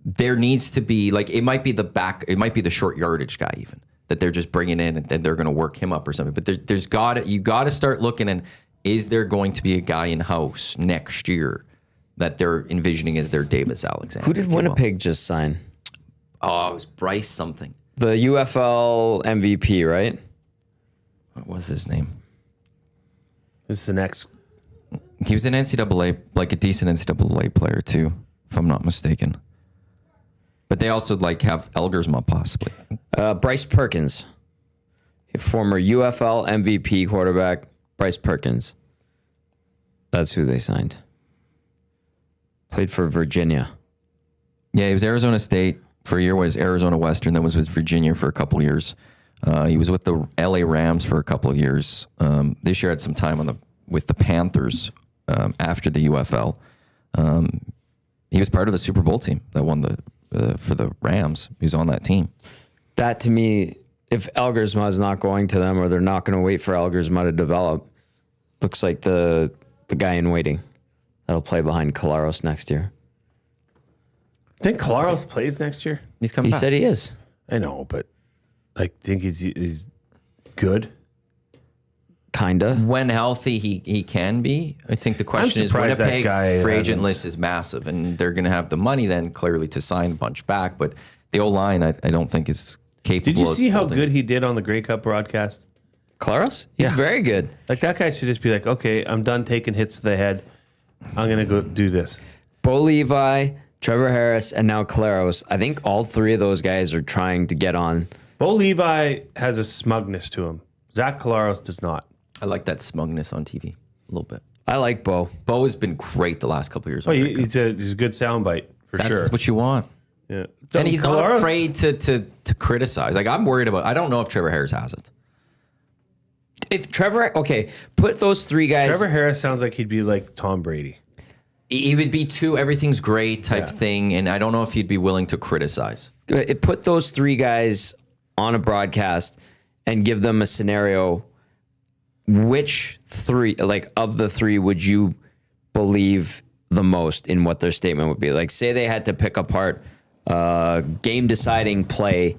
There needs to be it might be the short yardage guy even that they're just bringing in and then they're going to work him up or something. But you got to start looking and is there going to be a guy in house next year that they're envisioning as their Davis Alexander? Who did Winnipeg just sign? Oh, it was Bryce something. The UFL MVP, right? What was his name? This is the next. He was an NCAA, like a decent NCAA player too, if I'm not mistaken. But they also have Elgersma possibly. Bryce Perkins, a former UFL MVP quarterback. Bryce Perkins. That's who they signed. Played for Virginia. Yeah, he was Arizona State for a year. Was Arizona Western. Then was with Virginia for a couple years. He was with the LA Rams for a couple of years. This year had some time with the Panthers after the UFL. He was part of the Super Bowl team that won for the Rams. He was on that team. That to me, if Elgersma is not going to them or they're not going to wait for Elgersma to develop, looks like the guy in waiting that'll play behind Collaros next year. I think Collaros plays next year. He's coming He back. said he is. I know, but I think he's good. Kinda. When healthy, he can be. I think the question is surprised that Winnipeg's guy free agent hasn't- list is massive, and they're going to have the money then clearly to sign a bunch back. But the O-line, I don't think is capable. Did you see how holding. good he did on the Grey Cup broadcast? Collaros? He's very good. Like that guy should just be like, okay, I'm done taking hits to the head. I'm gonna go do this. Bo Levi, Trevor Harris, and now Collaros. I think all three of those guys are trying to get on. Bo Levi has a smugness to him. Zach Collaros does not. I like that smugness on TV a little bit. I like Bo. Bo has been great the last couple of years. Oh, he's a good soundbite for That's sure. what you want. Yeah. And he's not Collaros? afraid to criticize. Like, I'm worried about, I don't know if Trevor Harris has it. If Trevor, okay, put those three guys. Trevor Harris sounds like he'd be like Tom Brady. He would be too everything's great type thing, and I don't know if he'd be willing to criticize. Put those three guys on a broadcast and give them a scenario. Which three, like of the three, would you believe the most in what their statement would be? Like, say they had to pick apart game deciding play,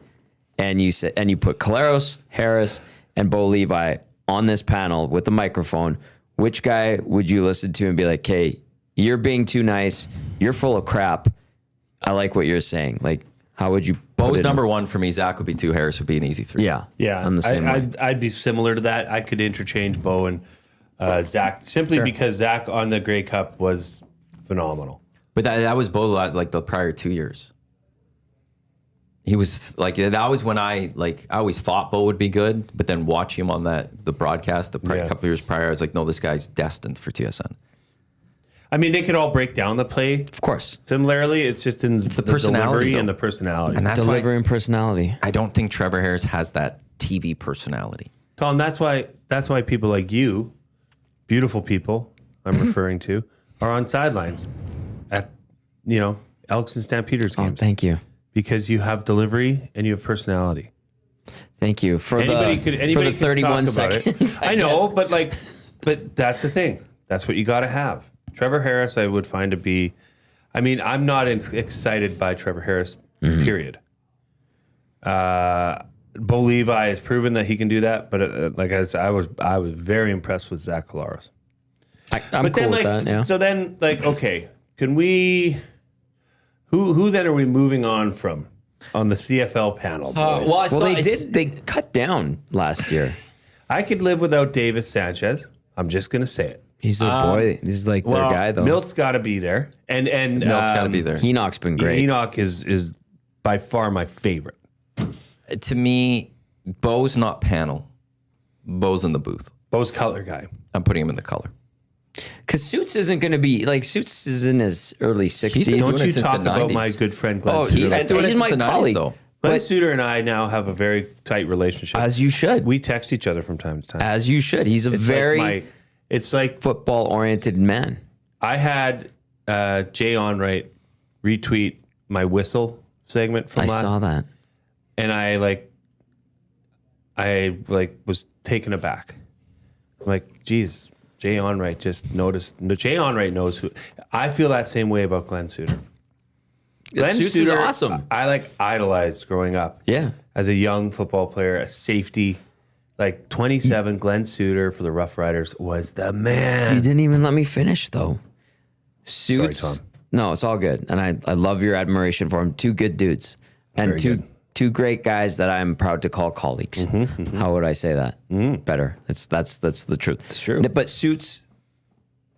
and you put Collaros, Harris, and Bo Levi on this panel with the microphone. Which guy would you listen to and be like, "Hey, you're being too nice. You're full of crap. I like what you're saying." Like, how would you? Bo's number one for me. Zach would be two. Harris would be an easy three. Yeah, Yeah, I'm the same way. I'd be similar to that. I could interchange Bo and Zach simply because Zach on the Grey Cup was phenomenal. But that was Bo like the prior 2 years. He was like, that was when I always thought Bo would be good, but then watching him on the broadcast couple of years prior, I was like, no, this guy's destined for TSN. I mean, they could all break down the play Of course, similarly. It's just in the personality, delivery though. and the personality. And that's why delivering personality. I don't think Trevor Harris has that TV personality. Tom, that's why people like you, beautiful people, I'm referring to, are on sidelines at Elks and Stampeders Oh, games thank you. because you have delivery and you have personality. Thank you for Anybody the could 31 talk about seconds. it. I know, but that's the thing. That's what you got to have. Trevor Harris, I would find to be. I mean, I'm not excited by Trevor Harris. Period. Bo Levi has proven that he can do that, but like I said, I was very impressed with Zach Collaros. I'm But cool then, with that. Yeah. So then, okay, can we? Who then are we moving on from on the CFL panel? Boys? Well, they cut down last year. I could live without Davis Sanchez. I'm just gonna say it. He's their boy. He's like their guy, though. Milt's got to be there, and Milt's got to be there. Enoch's been great. Enoch is by far my favorite. To me, Bo's not panel. Bo's in the booth. Bo's color guy. I'm putting him in the color. Because Suits isn't going to be like Suits is in his early 60s. been doing Don't it you since talk the about 90s. my good friend Glenn Oh, Suter. He's been doing it he's since my the 90s, colleague. though. Glenn Suter and I now have a very tight relationship. As you should. We text each other from time to time. As you should. He's a very it's like football-oriented man. I had Jay Onright retweet my whistle segment from I last, saw that. and I was taken aback. I'm like, geez, Jay Onright just noticed. No, Jay Onright knows who. I feel that same way about Glenn Suter. Glenn Suits is awesome. I idolized growing up. Yeah. As a young football player, a safety, 27, Glenn Suter for the Rough Riders was the man. You didn't even let me finish, though. Suits. Sorry, Tom. No, it's all good. And I love your admiration for him. Two good dudes. And Very two great guys that I'm proud to call colleagues. How would I say that? Better. That's the truth. It's true. But Suits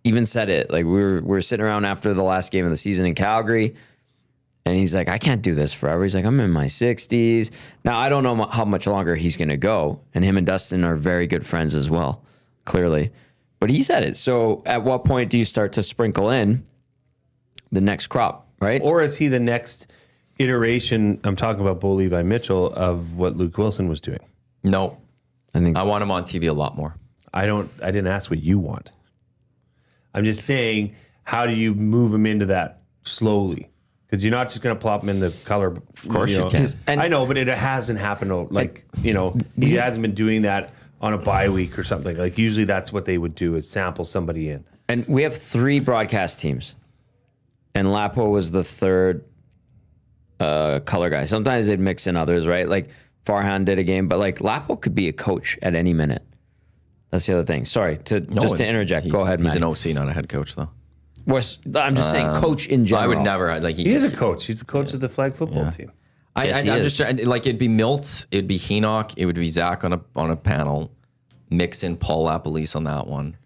even said it. Like we were sitting around after the last game of the season in Calgary, and he's like, I can't do this forever. He's like, I'm in my 60s. Now, I don't know how much longer he's going to go. And him and Dustin are very good friends as well, clearly. But he said it. So at what point do you start to sprinkle in the next crop, right? Or is he the next iteration? I'm talking about Bo Levi Mitchell of what Luke Wilson was doing. No, I think I want him on TV a lot more. I didn't ask what you want. I'm just saying, how do you move him into that slowly? Because you're not just going to plop him in the color. Of course you can. And- I know, but it hasn't happened. He hasn't been doing that on a bye week or something. Like usually that's what they would do is sample somebody in. And we have 3 broadcast teams. And Lapo was the third color guy. Sometimes they'd mix in others, right? Like Farhan did a game, but Lapo could be a coach at any minute. That's the other thing. Sorry, to interject. Go ahead, He's Matt. an OC, not a head coach, though. I'm just saying coach in general. I would never He is a coach. He's the coach of the flag football team. Yes, he I'm is. just trying, it'd be Milt, it'd be Enoch, it would be Zach on a panel, mix in Paul Lapalisse on that one.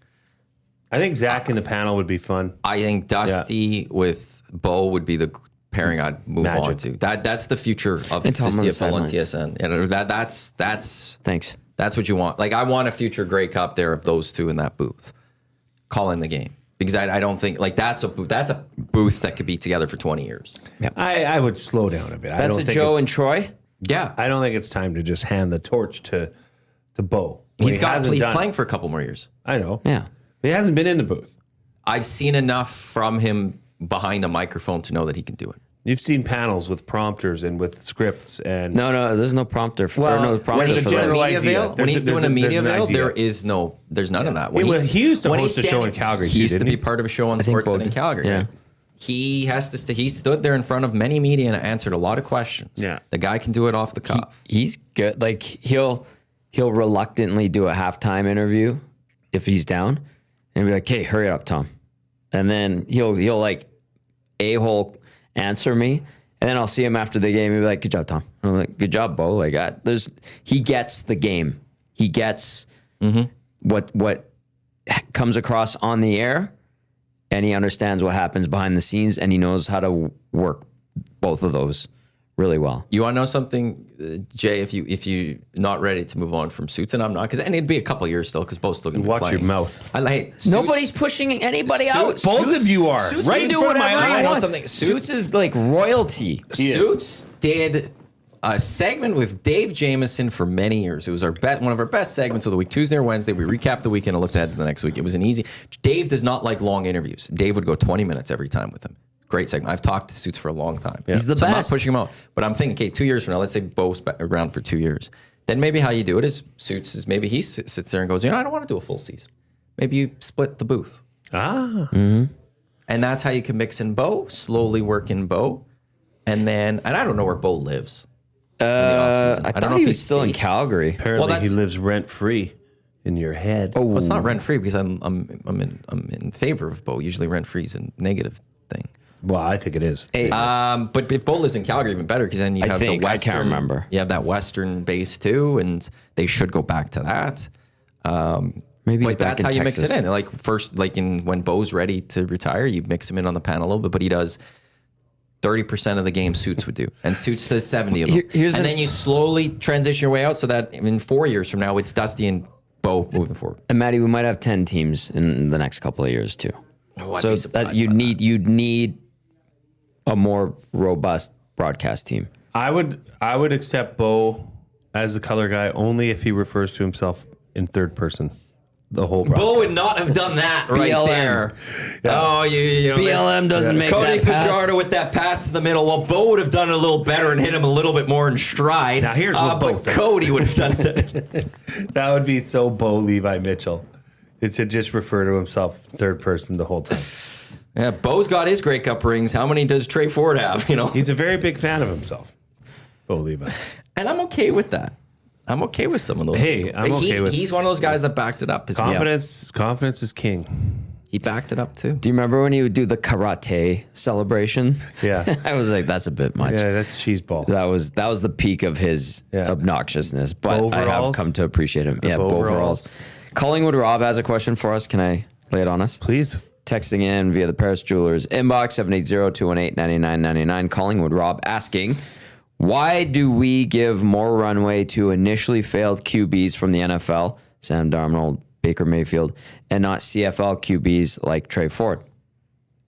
I think Zach in the panel would be fun. I think Dusty with Bo would be the pairing I'd move Magic. on to. That's the future of the And Tom on the CFL and sidelines. TSN. And that's Thanks. what you want. I want a future Grey Cup there of those two in that booth. calling the game. Because I don't think like that's a booth that could be together for 20 years. I would slow down a bit. I That's don't a think Joe it's- and Troy. Yeah, I don't think it's time to just hand the torch to Bo. When he's he hasn't done playing it. for a couple more years. I know. Yeah. He hasn't been in the booth. I've seen enough from him behind a microphone to know that he can do it. You've seen panels with prompters and with scripts and No, there's no prompter. Well, prompter there's a for general that. Media idea. veil, when he's doing a media veil, there's none of that. When he used to when host he's a show in standing- Calgary, He too, used to didn't be he? part of a show on think Sportsnet both in did. Calgary. Yeah. He has to. He stood there in front of many media and answered a lot of questions. Yeah. The guy can do it off the cuff. He's good. Like he'll reluctantly do a halftime interview if he's down, and be like, "Hey, hurry up, Tom," and then he'll like a-hole answer me, and then I'll see him after the game. He'll be like, "Good job, Tom." And I'm like, "Good job, Bo." Like he gets the game. He gets what comes across on the air, and he understands what happens behind the scenes, and he knows how to work both of those really well. You want to know something, Jay? If you not ready to move on from Suits, and I'm not, and it'd be a couple years still, because both still gonna be Watch playing. your mouth. I like Suits. Nobody's pushing anybody out. Both of you are. Suits Right can in do front of my whatever eye. you want. Something. Suits is like royalty. Suits did a segment with Dave Jameson for many years. It was one of our best segments of the week, Tuesday or Wednesday. We recapped the weekend and looked ahead to the next week. It was an easy. Dave does not like long interviews. Dave would go 20 minutes every time with him. Great segment. I've talked to Suits for a long time. He's the So I'm not best. pushing him out. But I'm thinking, okay, 2 years from now, let's say Bo's around for 2 years. Then maybe how you do it is Suits is maybe he sits there and goes, I don't want to do a full season. Maybe you split the booth. And that's how you can mix in Bo, slowly work in Bo. And I don't know where Bo lives. in the offseason. I don't thought know he if was still in stays. Calgary. Apparently, Well, he lives rent free in your head. Oh, Well, it's not rent free because I'm in favor of Bo. Usually rent free is a negative thing. Well, I think it is. Hey, But if Bo lives in Calgary, even better because then you I have think- the I western. can't remember. You have that western base too, and they should go back to that. maybe he's But back that's in how you Texas. mix it in. Like first, when Bo's ready to retire, you mix him in on the panel a little bit, but he does 30% of the game Suits would do, and Suits does 70 of them. Here's then you slowly transition your way out so that in 4 years from now, it's Dusty and Bo moving forward. And Matty, we might have 10 teams in the next couple of years too. I'd So be that surprised you'd by need a more robust broadcast team. I would accept Bo as the color guy only if he refers to himself in third person. The whole Bo would not have done that right BLM. there. Oh, you know, BLM doesn't make Cody that pass. Fajardo with that pass to the middle. Well, Bo would have done it a little better and hit him a little bit more in stride. Now, here's what Bo but thinks. Cody would have done it. That would be so Bo Levi Mitchell. It's to just refer to himself third person the whole time. Yeah, Bo's got his Grey Cup rings. How many does Trey Ford have? You know, He's a very big fan of himself. Bo Levi. and I'm okay with that. I'm okay with some of those. Hey, people. I'm okay with- He's one of those guys that backed it up. Confidence is king. He backed it up too. Do you remember when he would do the karate celebration? Yeah. I was like, that's a bit much. Yeah, that's cheeseball. That was the peak of his Yeah. obnoxiousness, but I have Overalls? come to appreciate him. Yeah, Bow overalls. overalls. Collingwood Rob has a question for us. Can I lay it on us? Please. Texting in via the Paris Jewelers inbox 780-218-9999. Collingwood Rob asking, why do we give more runway to initially failed QBs from the NFL, Sam Darnold, Baker Mayfield, and not CFL QBs like Trey Ford?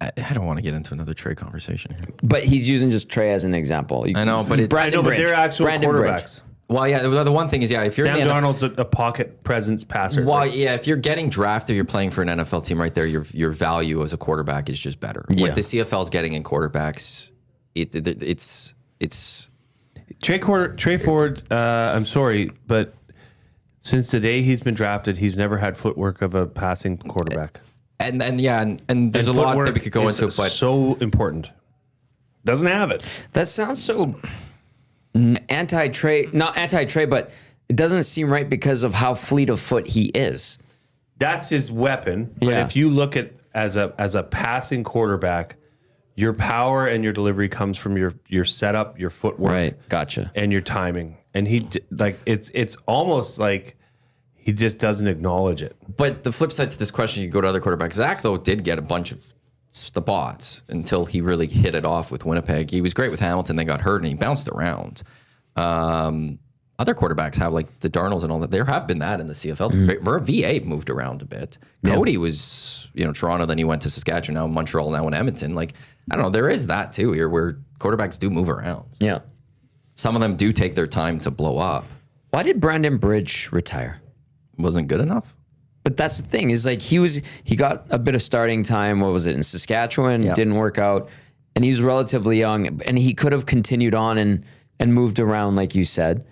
I don't want to get into another Trey conversation here. But he's using just Trey as an example. I know, but it's I know, but Bridge. they're actual Brandon Bridge. quarterbacks. well, yeah. The one thing is, if you're Sam in the NFL, Darnold's a pocket presence passer. well, yeah, if you're getting drafted, you're playing for an NFL team right there. Your value as a quarterback is just better. Yeah. What the CFL's getting in quarterbacks, it's Trey Ford, I'm sorry, but since the day he's been drafted, he's never had footwork of a passing quarterback. and there's a lot that we could go is into, but so important. Doesn't have it. That sounds so anti-Trey, not anti-Trey, but it doesn't seem right because of how fleet of foot he is. That's his weapon. But Yeah. if you look at as a passing quarterback, your power and your delivery comes from your setup, your footwork, Right, gotcha. and your timing. And it's almost like he just doesn't acknowledge it. But the flip side to this question, you go to other quarterbacks. Zach, though, did get a bunch of spots until he really hit it off with Winnipeg. He was great with Hamilton. They got hurt, and he bounced around. other quarterbacks have, like the Darnolds and all that. There have been that in the CFL. VA moved around a bit. Cody was, Toronto, then he went to Saskatchewan, now Montreal, now in Edmonton. Like, I don't know, there is that too here where quarterbacks do move around. Yeah. Some of them do take their time to blow up. Why did Brandon Bridge retire? Wasn't good enough. But that's the thing is like he got a bit of starting time. What was it in Saskatchewan? Yeah. Didn't work out, and he was relatively young, and he could have continued on and moved around like you said,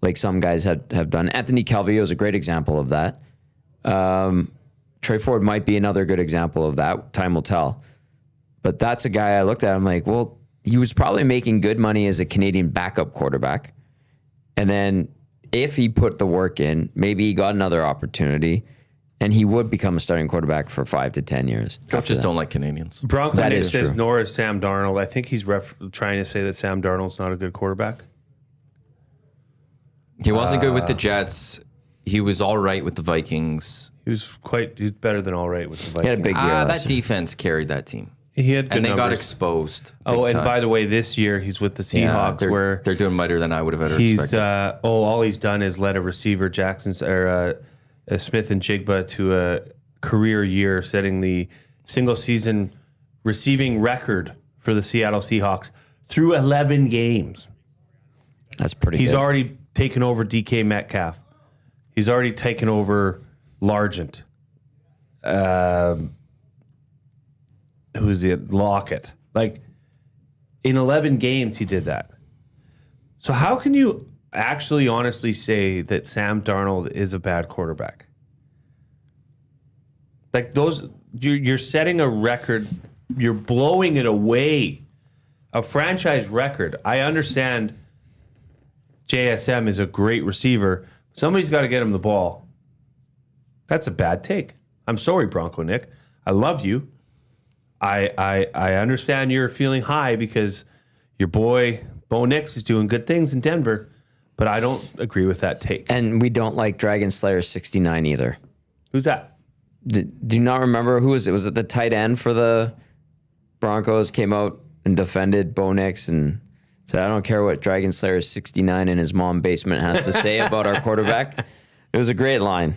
like some guys have done. Anthony Calvillo is a great example of that. Trey Ford might be another good example of that. Time will tell. But that's a guy I looked at. I'm like, well, he was probably making good money as a Canadian backup quarterback, and then if he put the work in, maybe he got another opportunity. And he would become a starting quarterback for 5 to 10 years. Just don't like Canadians. Bronco That Nick is says true. nor is Sam Darnold. I think he's trying to say that Sam Darnold's not a good quarterback. He wasn't good with the Jets. He was all right with the Vikings. He's better than all right with the Vikings. He had a big year. That last year. defense carried that team. He had good And they got numbers. exposed. Oh, big and time. by the way, this year he's with the Seahawks, they're doing better than I would have ever he's expected. all he's done is led a receiver, Smith and Jigba, to a career year, setting the single season receiving record for the Seattle Seahawks through 11 games. That's pretty He's good. already taken over DK Metcalf. He's already taken over Largent. Who's it? Lockett. Like, in 11 games, he did that. So how can you actually honestly say that Sam Darnold is a bad quarterback? Like, you're setting a record. You're blowing it away. A franchise record. I understand JSM is a great receiver. Somebody's got to get him the ball. That's a bad take. I'm sorry, Bronco Nick. I love you. I understand you're feeling high because your boy Bo Nix is doing good things in Denver, but I don't agree with that take. And we don't like Dragon Slayer 69 either. Who's that? Do you not remember who was it? Was it the tight end for the Broncos came out and defended Bo Nix and said, I don't care what Dragon Slayer 69 in his mom basement has to say about our quarterback. It was a great line.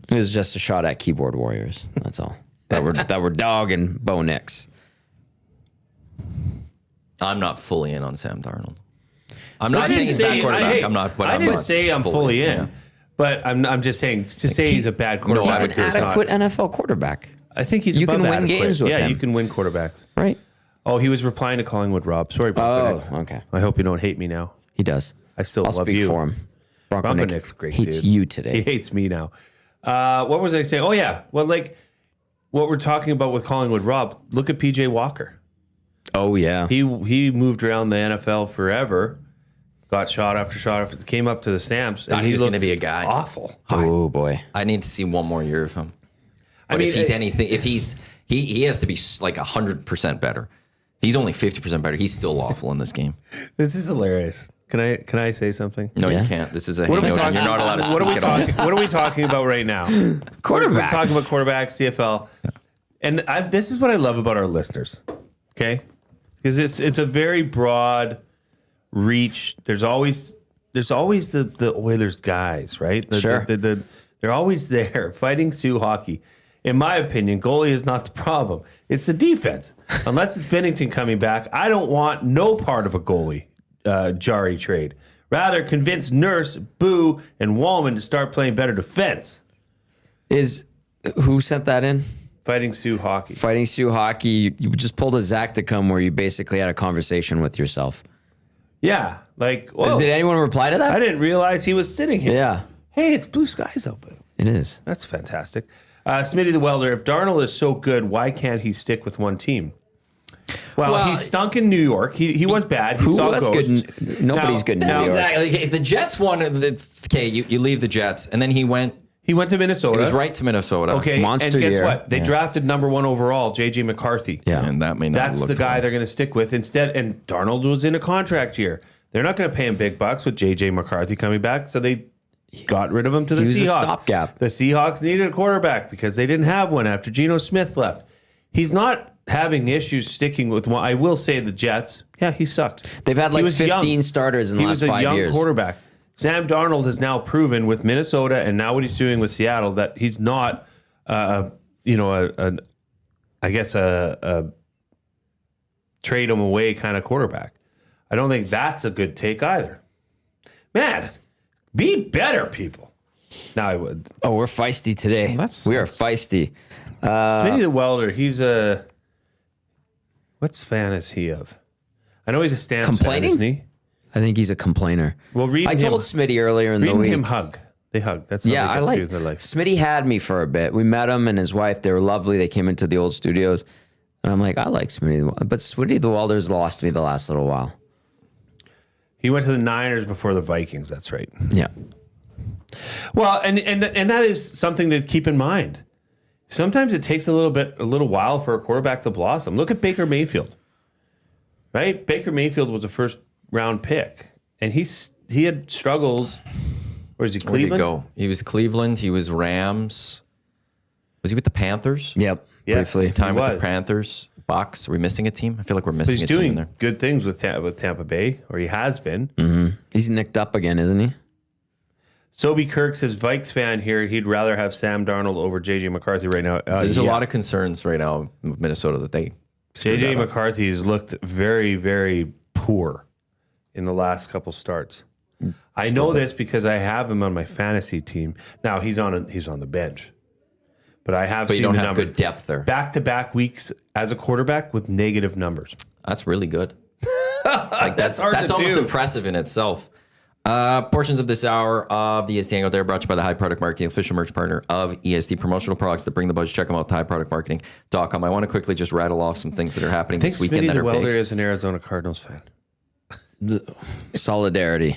It was just a shot at keyboard warriors. That's all. that were dogging Bo Nix. I'm not fully in on Sam Darnold. I'm not I didn't saying he's say- bad quarterback. hey, I'm not. But I I'm didn't not say I'm fully in, yeah. but I'm just saying to say he's a bad quarterback. He's An is not. adequate NFL quarterback, I think he's You above can win adequate. games with yeah, him. you can win quarterbacks. right? Oh, he was replying to Collingwood Rob. Sorry, Bronco Nick. Oh, okay. I hope you don't hate me now. He does. I still I'll love speak you. for him. Bronco Nick Nick's a great hates dude. you He today. hates me now. What was I saying? Oh, yeah. Well, like what we're talking about with Collingwood Rob, look at PJ Walker. Oh, yeah. He moved around the NFL forever, got shot after shot after, came up to the Stamps. Thought he was going to looked be a guy. Awful. Oh, boy. I need to see one more year of him. But mean, if he's anything, if he's he has to be like 100% better. He's only 50% better. He's still awful in this game. This is hilarious. Can I say something? No, Yeah. you can't. This is a What are we hangout. talking? And you're not allowed to speak What are we at all. talking? What are we talking about right now? We're Quarterbacks. talking about quarterbacks, CFL, and this is what I love about our listeners. Okay, because it's a very broad reach. There's always the Oilers guys, right? Sure. They're always there fighting Sioux hockey. In my opinion, goalie is not the problem. It's the defense. Unless it's Bennington coming back, I don't want no part of a goalie Jari trade. Rather, convince Nurse, Boo, and Wallman to start playing better defense. Who sent that in? Fighting Sioux hockey. Fighting Sioux hockey. You just pulled a Zach to come where you basically had a conversation with yourself. Yeah, like, whoa, Did anyone reply to that? I didn't realize he was sitting here. Yeah, Hey, it's blue skies open. it is. That's fantastic. Smitty the Welder, if Darnold is so good, why can't he stick with one team? Well, he stunk in New York. He was bad. He Who saw was ghosts. good? Nobody's Now- good in New That's York. exactly. The Jets won. Okay, you leave the Jets, and then he went. He went to Minnesota. He was right to Minnesota. Okay, Monster and guess year. what? They drafted number 1 overall, J.J. McCarthy. Yeah. and that may not. That's look the guy well. they're going to stick with instead. And Darnold was in a contract year. They're not going to pay him big bucks with J.J. McCarthy coming back, so they got rid of him to the He was a Seahawks. stopgap. The Seahawks needed a quarterback because they didn't have one after Geno Smith left. He's not having issues sticking with one. I will say the Jets. Yeah, he sucked. They've had He like was 15 young. starters in the He last was a 5 young years. quarterback. Sam Darnold has now proven with Minnesota and now what he's doing with Seattle that he's not, I guess a trade him away kind of quarterback. I don't think that's a good take either. Man, be better, people. Now I would. Oh, we're feisty today. We are feisty. Smitty the Welder, he's a. What fan is he of? I know he's a Stamps fan, Complaining? isn't he? I think he's a complainer. Well, I told Smitty earlier in the reading week. him hug. They hug. That's how Yeah, they I get like through their life. Smitty had me for a bit. We met him and his wife. They were lovely. They came into the old studios. And I'm like, I like Smitty. But Smitty the Welder's lost me the last little while. He went to the Niners before the Vikings. That's right. Yeah. Well, and that is something to keep in mind. Sometimes it takes a little while for a quarterback to blossom. Look at Baker Mayfield. Right? Baker Mayfield was a first round pick, and he had struggles. Or is he Where did he Cleveland? go? He was Cleveland. He was Rams. Was he with the Panthers? Yep. Yes. Briefly. Time with the was. Panthers. Bucks. Are we missing a team? I feel like we're But missing he's a team in doing there. good things with Tampa Bay, or he has been. He's nicked up again, isn't he? Sobe Kirk says, Vikes fan here, he'd rather have Sam Darnold over J.J. McCarthy right now. There's a lot of concerns right now with Minnesota that they screwed J.J. that up. McCarthy has looked very, very poor in the last couple starts. I know this because I have him on my fantasy team. Now he's on the bench, but I have But seen you don't the have number good depth there. back-to-back weeks as a quarterback with negative numbers. That's really good. Like that's hard to almost do. impressive in itself. Portions of this hour of the EST Hangout there brought to you by the High Product Marketing, official merch partner of EST. Promotional products that bring the buzz. Check them out, highproductmarketing.com. I want to quickly just rattle off some things that are happening I think this weekend Smitty that the are Welder big. is an Arizona Cardinals fan. Solidarity.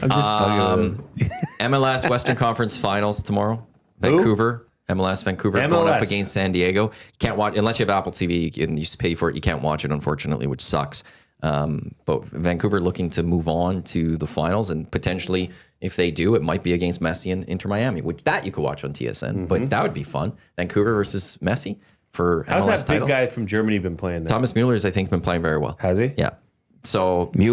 I'm just bugging him. MLS Western Conference Finals tomorrow. Vancouver. MLS Vancouver going up MLS. against San Diego. You can't watch unless you have Apple TV and you pay for it. You can't watch it, unfortunately, which sucks. But Vancouver looking to move on to the finals, and potentially, if they do, it might be against Messi and Inter Miami, which that you could watch on TSN. But that would be fun. Vancouver versus Messi for How's MLS that title. big guy from Germany been playing now? Thomas Mueller's, I think, been playing very well. Has he? Yeah. So we've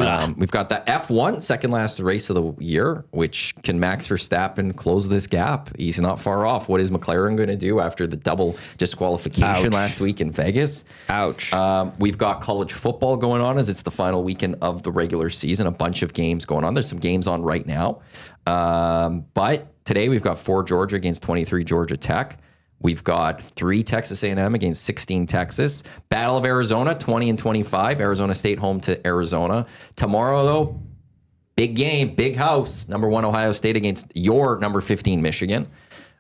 got the F1 second last race of the year, which can Max Verstappen close this gap? He's not far off. What is McLaren going to do after the double disqualification Ouch. last week in Vegas? Ouch. We've got college football going on as it's the final weekend of the regular season. A bunch of games going on. There's some games on right now. But today we've got 4 Georgia against 23 Georgia Tech. We've got 3 Texas A&M against 16 Texas. Battle of Arizona, 20 and 25. Arizona State home to Arizona. Tomorrow, though, big game, big house. Number 1 Ohio State against your number 15 Michigan.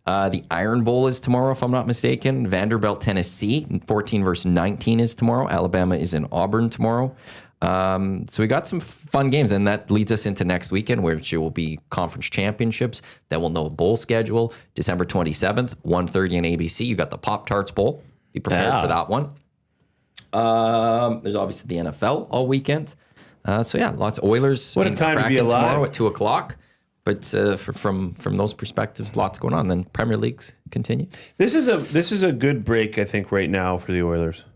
The Iron Bowl is tomorrow, if I'm not mistaken. Vanderbilt, Tennessee, 14 versus 19 is tomorrow. Alabama is in Auburn tomorrow. So we got some fun games, and that leads us into next weekend, which will be conference championships. Then we'll know a bowl schedule. December 27th, 1:30 on ABC. You got the Pop-Tarts Bowl. Be prepared for that one. There's obviously the NFL all weekend. So yeah, lots of Oilers. What a and time to be Kraken alive. tomorrow at 2:00. But from those perspectives, lots going on. Then Premier Leagues continue. This is a good break, I think, right now for the Oilers.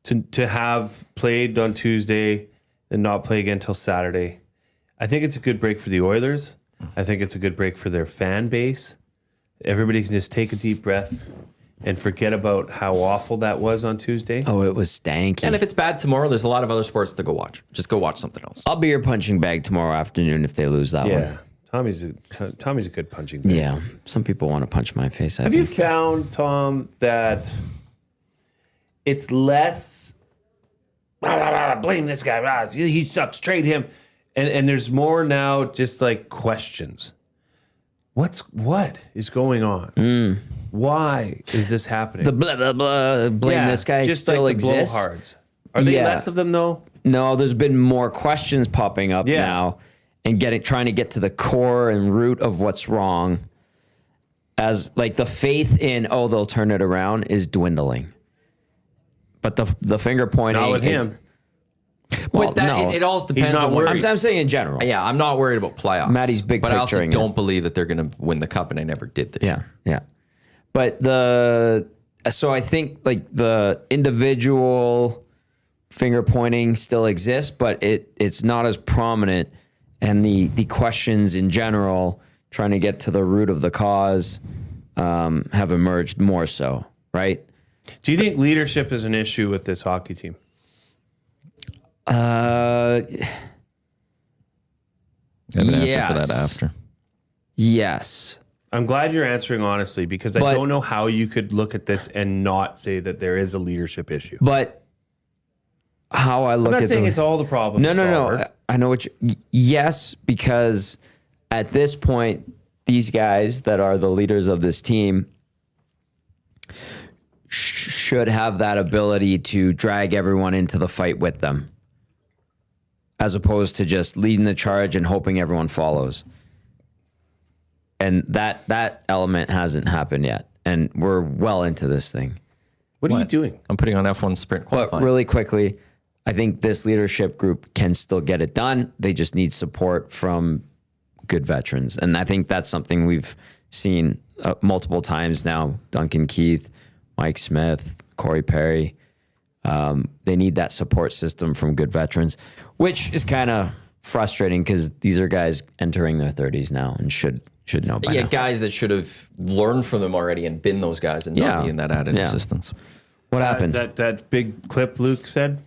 To have played on Tuesday and not play again until Saturday. I think it's a good break for the Oilers. I think it's a good break for their fan base. Everybody can just take a deep breath and forget about how awful that was on Tuesday. Oh, it was stanky. And if it's bad tomorrow, there's a lot of other sports to go watch. Just go watch something else. I'll be your punching bag tomorrow afternoon if they lose that Yeah. one. Tommy's a good punching bag. Yeah. Some people want to punch my face. Have you found, Tom, that it's less blame this guy, he sucks, trade him, and there's more now just like questions. What is going on? Why is this happening? The blah, blah, blah, blame this guy just still like exists? the blowhards. Are they Yeah. less of them though? No, there's been more questions popping up Yeah. now and trying to get to the core and root of what's wrong. As like the faith in, they'll turn it around is dwindling. But the finger pointing. Not with him. Well, But no. it all depends not on what. worried. I'm saying in general. Yeah, I'm not worried about playoffs. Maddie's big but I also picturing don't it. believe that they're going to win the cup, and I never did this. Yeah, yeah. But the So I think like the individual finger pointing still exists, but it's not as prominent, and the questions in general, trying to get to the root of the cause, have emerged more so, right? Do you think leadership is an issue with this hockey team? I have an answer for that after. Yes. I'm glad you're answering honestly, because I don't know how you could look at this and not say that there is a leadership issue. But how I look at I'm not saying it's all the problem. No. I know what yes, because at this point, these guys that are the leaders of this team should have that ability to drag everyone into the fight with them, as opposed to just leading the charge and hoping everyone follows. And that element hasn't happened yet. And we're well into this thing. What are you doing? I'm putting on F1 sprint qualifying. But really quickly, I think this leadership group can still get it done. They just need support from good veterans. And I think that's something we've seen multiple times now. Duncan Keith, Mike Smith, Corey Perry. They need that support system from good veterans, which is kind of frustrating because these are guys entering their 30s now and should know by now. Guys that should have learned from them already and been those guys and not be in that added assistance. What happened? That big clip Luke said,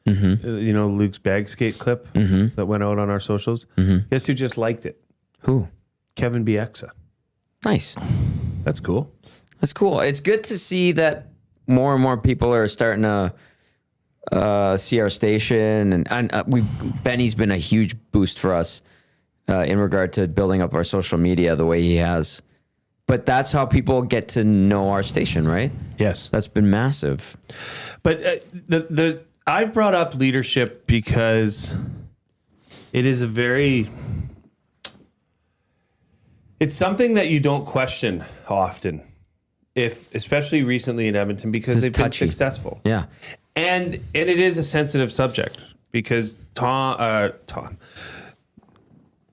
Luke's bag skate clip that went out on our socials. Guess who just liked it? Who? Kevin Bieksa. Nice. That's cool. That's cool. It's good to see that more and more people are starting to see our station, and Benny's been a huge boost for us in regard to building up our social media the way he has. But that's how people get to know our station, right? Yes, that's been massive. But I've brought up leadership because it is it's something that you don't question often, especially recently in Edmonton, because they've been successful. Yeah. And it is a sensitive subject because Connor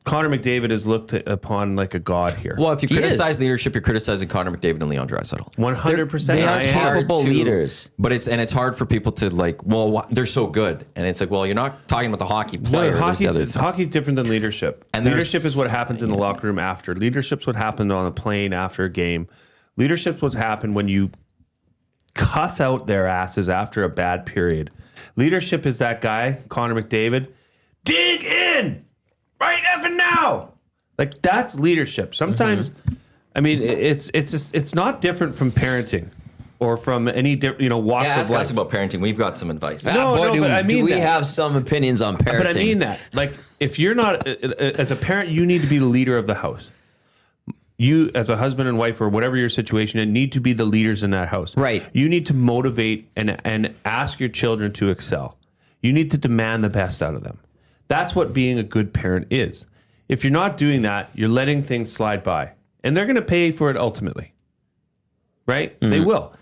McDavid is looked upon like a god here. Well, if you criticize leadership, you're criticizing Connor McDavid and Leon Draisaitl. 100%. They are capable leaders. But it's hard for people to they're so good. And it's like, well, you're not talking about the hockey player. Hockey's different than leadership. And leadership is what happens in the locker room after. Leadership's what happened on a plane after a game. Leadership's what's happened when you cuss out their asses after a bad period. Leadership is that guy, Connor McDavid, dig in right effing now. Like, that's leadership. Sometimes, I mean, it's not different from parenting or from any walks of life. Ask us about parenting. We've got some advice. Do we have some opinions on parenting? But I mean that. Like, if you're not, as a parent, you need to be the leader of the house. You, as a husband and wife or whatever your situation, need to be the leaders in that house. Right. You need to motivate and ask your children to excel. You need to demand the best out of them. That's what being a good parent is. If you're not doing that, you're letting things slide by. And they're going to pay for it ultimately. Right? Mm-hmm. They will.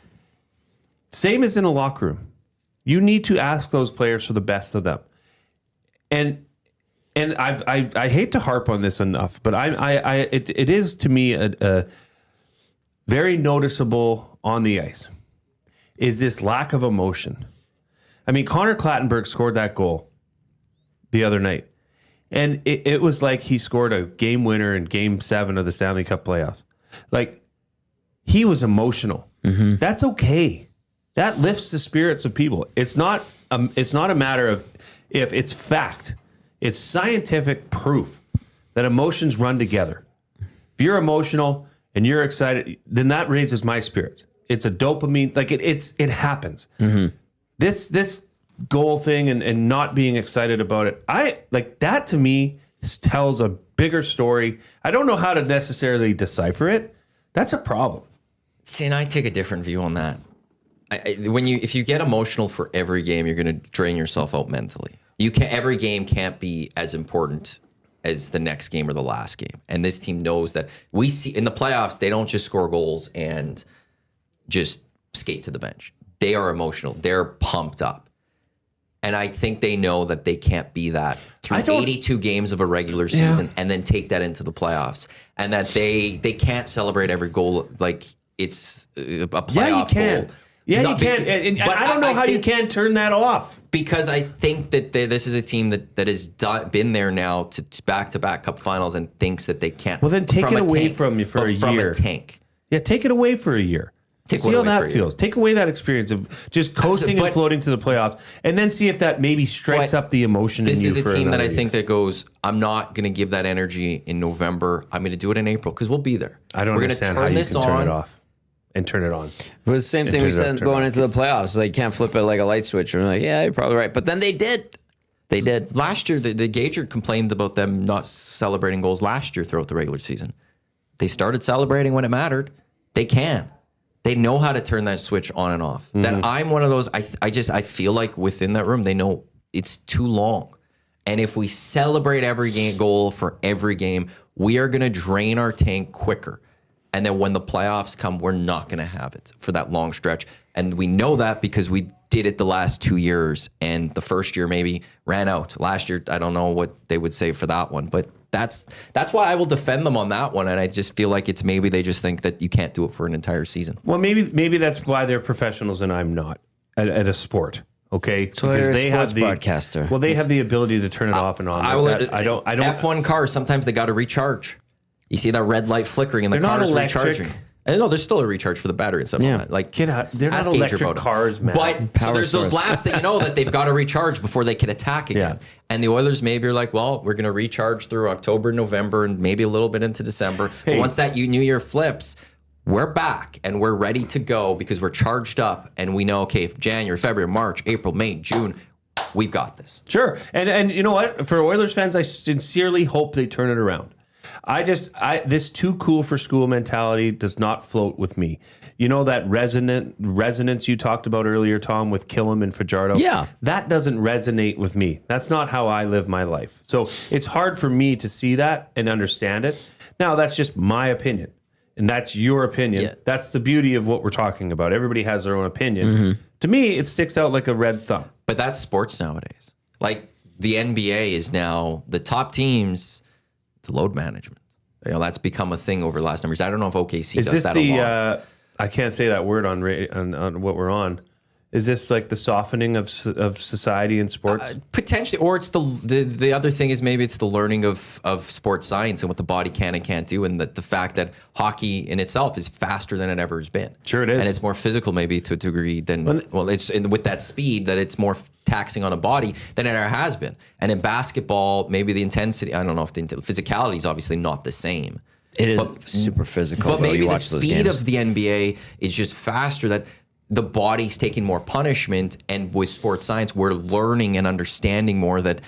Same as in a locker room. You need to ask those players for the best of them. And I hate to harp on this enough, but it is to me a very noticeable on the ice is this lack of emotion. I mean, Connor Clattenburg scored that goal the other night, and it was like he scored a game winner in Game 7 of the Stanley Cup playoffs. Like, he was emotional. Mm-hmm. That's okay. That lifts the spirits of people. It's not a matter of if, it's fact. It's scientific proof that emotions run together. If you're emotional and you're excited, then that raises my spirits. It's a dopamine, like it happens. Mm-hmm. This goal thing and not being excited about it, I like that. To me, tells a bigger story. I don't know how to necessarily decipher it. That's a problem. See, and I take a different view on that. If you get emotional for every game, you're going to drain yourself out mentally. Every game can't be as important as the next game or the last game. And this team knows that. We see in the playoffs, they don't just score goals and just skate to the bench. They are emotional. They're pumped up. And I think they know that they can't be that through 82 games of a regular season and then take that into the playoffs. And that they can't celebrate every goal. Like, it's a playoff Yeah, you can. goal. Yeah, No, you can. And I don't know how you can turn that off. Because I think that this is a team that has been there now to back-to-back cup finals and thinks that they can't. Well, then take it away from you for a From year. a tank. Yeah, take it away for a year. See how that feels. Take away that experience of just coasting and floating to the playoffs, and then see if that maybe strikes up the emotion in you. This is a team that I think that goes, I'm not going to give that energy in November. I'm going to do it in April because we'll be there. I don't understand how you can turn it off and turn it on. It was the same thing we said going into the playoffs. Like, can't flip it like a light switch. And we're like, yeah, you're probably right. But then they did. They did. Last year, the Gauger complained about them not celebrating goals last year throughout the regular season. They started celebrating when it mattered. They can. They know how to turn that switch on and off. Mm-hmm. That I'm one of those, I feel like within that room, they know it's too long. And if we celebrate every goal for every game, we are going to drain our tank quicker. And then when the playoffs come, we're not going to have it for that long stretch. And we know that because we did it the last 2 years. And the first year maybe ran out. Last year, I don't know what they would say for that one. But that's why I will defend them on that one. And I just feel like it's maybe they just think that you can't do it for an entire season. Well, maybe that's why they're professionals and I'm not at a sport. Okay, So because they have the broadcaster. Well, they have the ability to turn it off and on. I don't. F1 cars, sometimes they got to recharge. You see that red light flickering and the They're not car's electric. recharging. And no, there's still a recharge for the battery and stuff Yeah. like that. Like, Get out. They're not ask Gauger electric about it. cars, man. But so Power there's those source. laps that you know that they've got to recharge before they can attack again. Yeah. And the Oilers maybe are like, well, we're going to recharge through October, November, and maybe a little bit into December. But once that New Year flips, we're back and we're ready to go because we're charged up and we know, okay, January, February, March, April, May, June, we've got this. Sure. And you know what? For Oilers fans, I sincerely hope they turn it around. This too cool for school mentality does not float with me. You know that resonance you talked about earlier, Tom, with Killam and Fajardo? Yeah. That doesn't resonate with me. That's not how I live my life. So it's hard for me to see that and understand it. Now, that's just my opinion. And that's your opinion. Yeah. That's the beauty of what we're talking about. Everybody has their own opinion. To me, it sticks out like a red thumb. But that's sports nowadays. Like the NBA is now the top teams, the load management. You know, that's become a thing over the last numbers. I don't know if OKC does that a lot. I can't say that word on what we're on. Is this like the softening of society in sports? Potentially, or it's the other thing is maybe it's the learning of sports science and what the body can and can't do, and the fact that hockey in itself is faster than it ever has been. Sure it is. And it's more physical maybe to a degree than, it's with that speed that it's more taxing on a body than it ever has been. And in basketball, maybe the intensity, I don't know if the physicality is obviously not the same. It is super physical. But maybe you the watch those speed games. of the NBA is just faster, that the body's taking more punishment, and with sports science, we're learning and understanding more that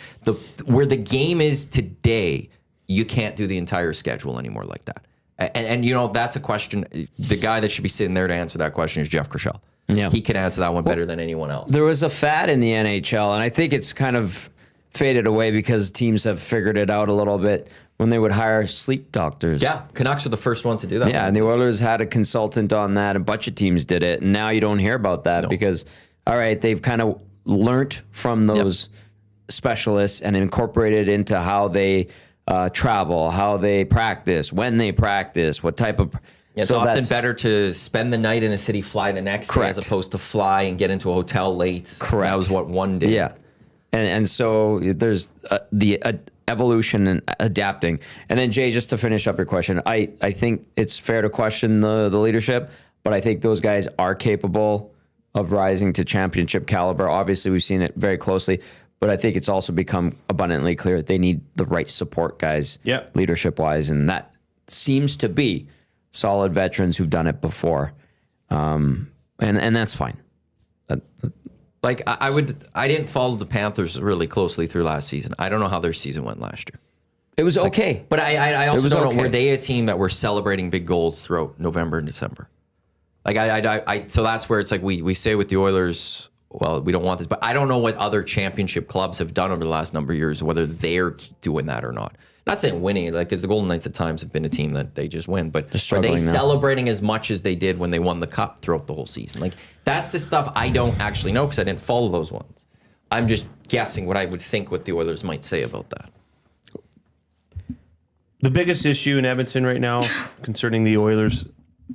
where the game is today, you can't do the entire schedule anymore like that. And you know, that's a question. The guy that should be sitting there to answer that question is Jeff Krishel. Yeah. He can answer that one better than anyone else. There was a fad in the NHL, and I think it's kind of faded away because teams have figured it out a little bit when they would hire sleep doctors. Yeah, Canucks are the first one to do that. Yeah, and the Oilers had a consultant on that. A bunch of teams did it, and now you don't hear about that because, all right, they've kind of learnt from those specialists and incorporated into how they travel, how they practice, when they practice, what type of... It's often better to spend the night in a city, fly the next day, as opposed to fly and get into a hotel late. Correct. That was what one did. Yeah. And so there's the evolution and adapting. And then, Jay, just to finish up your question, I think it's fair to question the leadership, but I think those guys are capable of rising to championship caliber. Obviously, we've seen it very closely, but I think it's also become abundantly clear that they need the right support guys, leadership-wise, and that seems to be solid veterans who've done it before. And that's fine. Like I didn't follow the Panthers really closely through last season. I don't know how their season went last year. It was okay. But I also don't know, okay. were they a team that were celebrating big goals throughout November and December? Like so that's where it's like we say with the Oilers, well, we don't want this, but I don't know what other championship clubs have done over the last number of years, whether they're doing that or not. Not saying winning, like, because the Golden Knights at times have been a team that they just win, but are they celebrating as much as they did when they won the Cup throughout the whole season? Like, that's the stuff I don't actually know because I didn't follow those ones. I'm just guessing what I would think what the Oilers might say about that. The biggest issue in Edmonton right now concerning the Oilers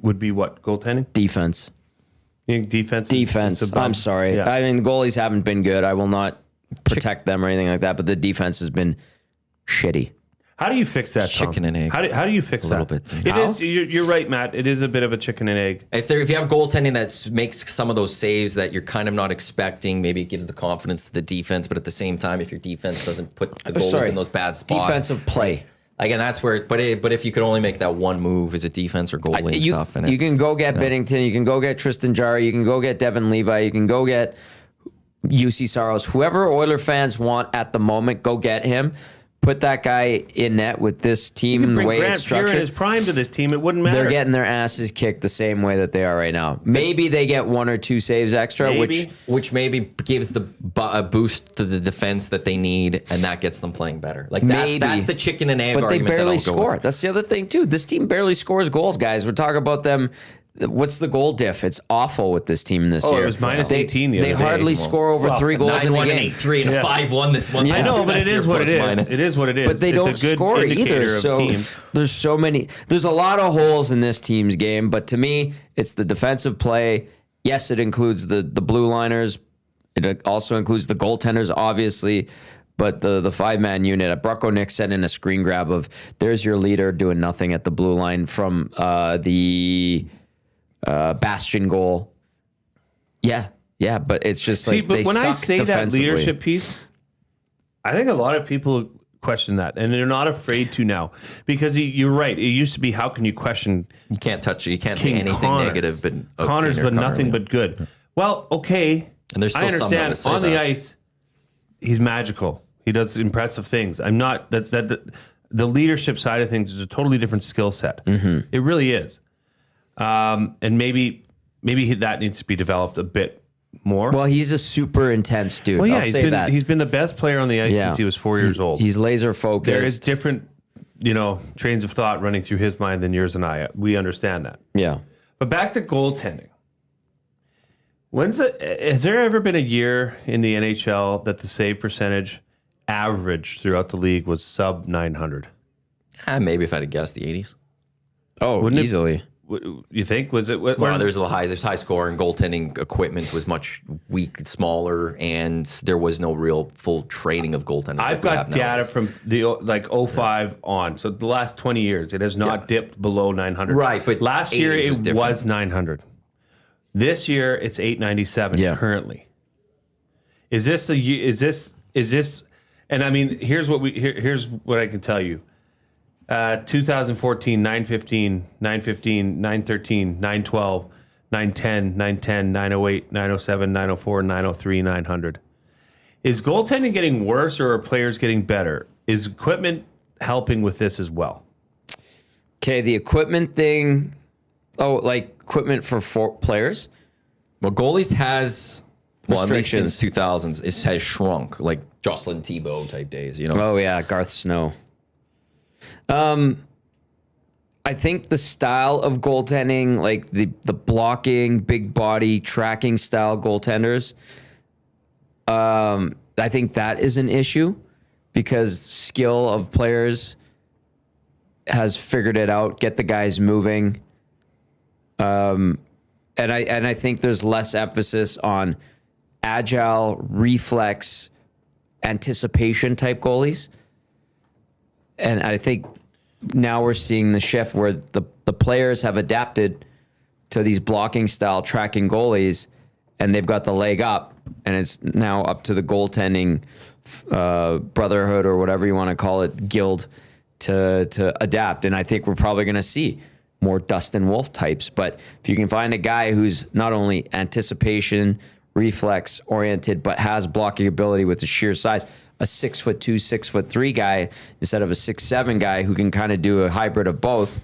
would be what? Goaltending? Defense. You think defense? Defense. I'm sorry. Yeah. I mean, the goalies haven't been good. I will not protect them or anything like that, but the defense has been shitty. How do you fix that, Tom? Chicken and egg. How do you fix that? little bit. It is. You're right, Matt. It is a bit of a chicken and egg. If you have goaltending that makes some of those saves that you're kind of not expecting, maybe it gives the confidence to the defense. But at the same time, if your defense doesn't put the goalies in those bad spots, Defensive play. again, that's where. But if you could only make that one move, is it defense or goalie and stuff? And you can go get Binnington. You can go get Tristan Jarry. You can go get Devin Levi. You can go get UC Saros. Whoever Oiler fans want at the moment, go get him. Put that guy in net with this team and the way Grant it's structured. Fuhr in his prime to this team, it wouldn't matter. They're getting their asses kicked the same way that they are right now. Maybe they get 1 or 2 saves extra, Maybe. which maybe gives the a boost to the defense that they need, and that gets them playing better. Like that's the chicken and egg but they argument. barely that I'll go score. with. That's the other thing too. This team barely scores goals, guys. We're talking about them. What's the goal diff? It's awful with this team this year. It was minus 18 the They other day. hardly score over 3 goals in a 9-1 game. and 8-3 and a 5-1 this one. I know, but it is what it is. It is what it is. But they It's don't a good score indicator either. of So team. there's so many. There's a lot of holes in this team's game. But to me, it's the defensive play. Yes, it includes the blue liners. It also includes the goaltenders, obviously. But the 5-man unit, Brucko Nick said in a screen grab of, there's your leader doing nothing at the blue line from the Bastion goal. Yeah, but it's just See, like but they when I suck say that defensively. leadership piece, I think a lot of people question that, and they're not afraid to now because you're right. It used to be, how can you question? You can't touch it. You can't say King anything Connor. negative. But Connor's Connor, but nothing yeah. but good. Well, okay, And there's I still some that will understand. say On the that. ice, he's magical. He does impressive things. I'm not that the leadership side of things is a totally different skill set. Mm-hmm. It really is, and maybe that needs to be developed a bit more. Well, he's a super intense dude. Well, yeah, I'll say that. he's been the best player on the ice Yeah. since he was 4 years old. He's laser focused. There is different, trains of thought running through his mind than yours and I. We understand that. Yeah. But back to goaltending. Has there ever been a year in the NHL that the save percentage average throughout the league was sub 900? Maybe if I had to guess, the 80s. Oh, Wouldn't it- easily. You think? Was it? Well, there's high scoring. Goaltending equipment was much smaller, and there was no real full trading of goaltenders. I've got data from the 05 on. So the last 20 years, it has not dipped below 900. Right, but last year 80s it was different. was 900. This year it's 897 currently. Is this? And I mean, here's what I can tell you. 2014, 915, 915, 913, 912, 910, 910, 908, 907, 904, 903, 900. Is goaltending getting worse or are players getting better? Is equipment helping with this as well? Okay, the equipment thing. Oh, like equipment for players? Well, goalies has, at least Restrictions. since 2000s, it has shrunk, like Jocelyn Thibault type days, Oh, yeah, Garth Snow. I think the style of goaltending, like the blocking, big body, tracking style goaltenders, I think that is an issue because skill of players has figured it out, get the guys moving. And I think there's less emphasis on agile, reflex, anticipation type goalies. And I think now we're seeing the shift where the players have adapted to these blocking style tracking goalies, and they've got the leg up, and it's now up to the goaltending brotherhood or whatever you want to call it, guild, to adapt. And I think we're probably going to see more Dustin Wolf types. But if you can find a guy who's not only anticipation, reflex oriented, but has blocking ability with the sheer size, a 6'2", 6'3" guy instead of a 6'7" guy who can kind of do a hybrid of both,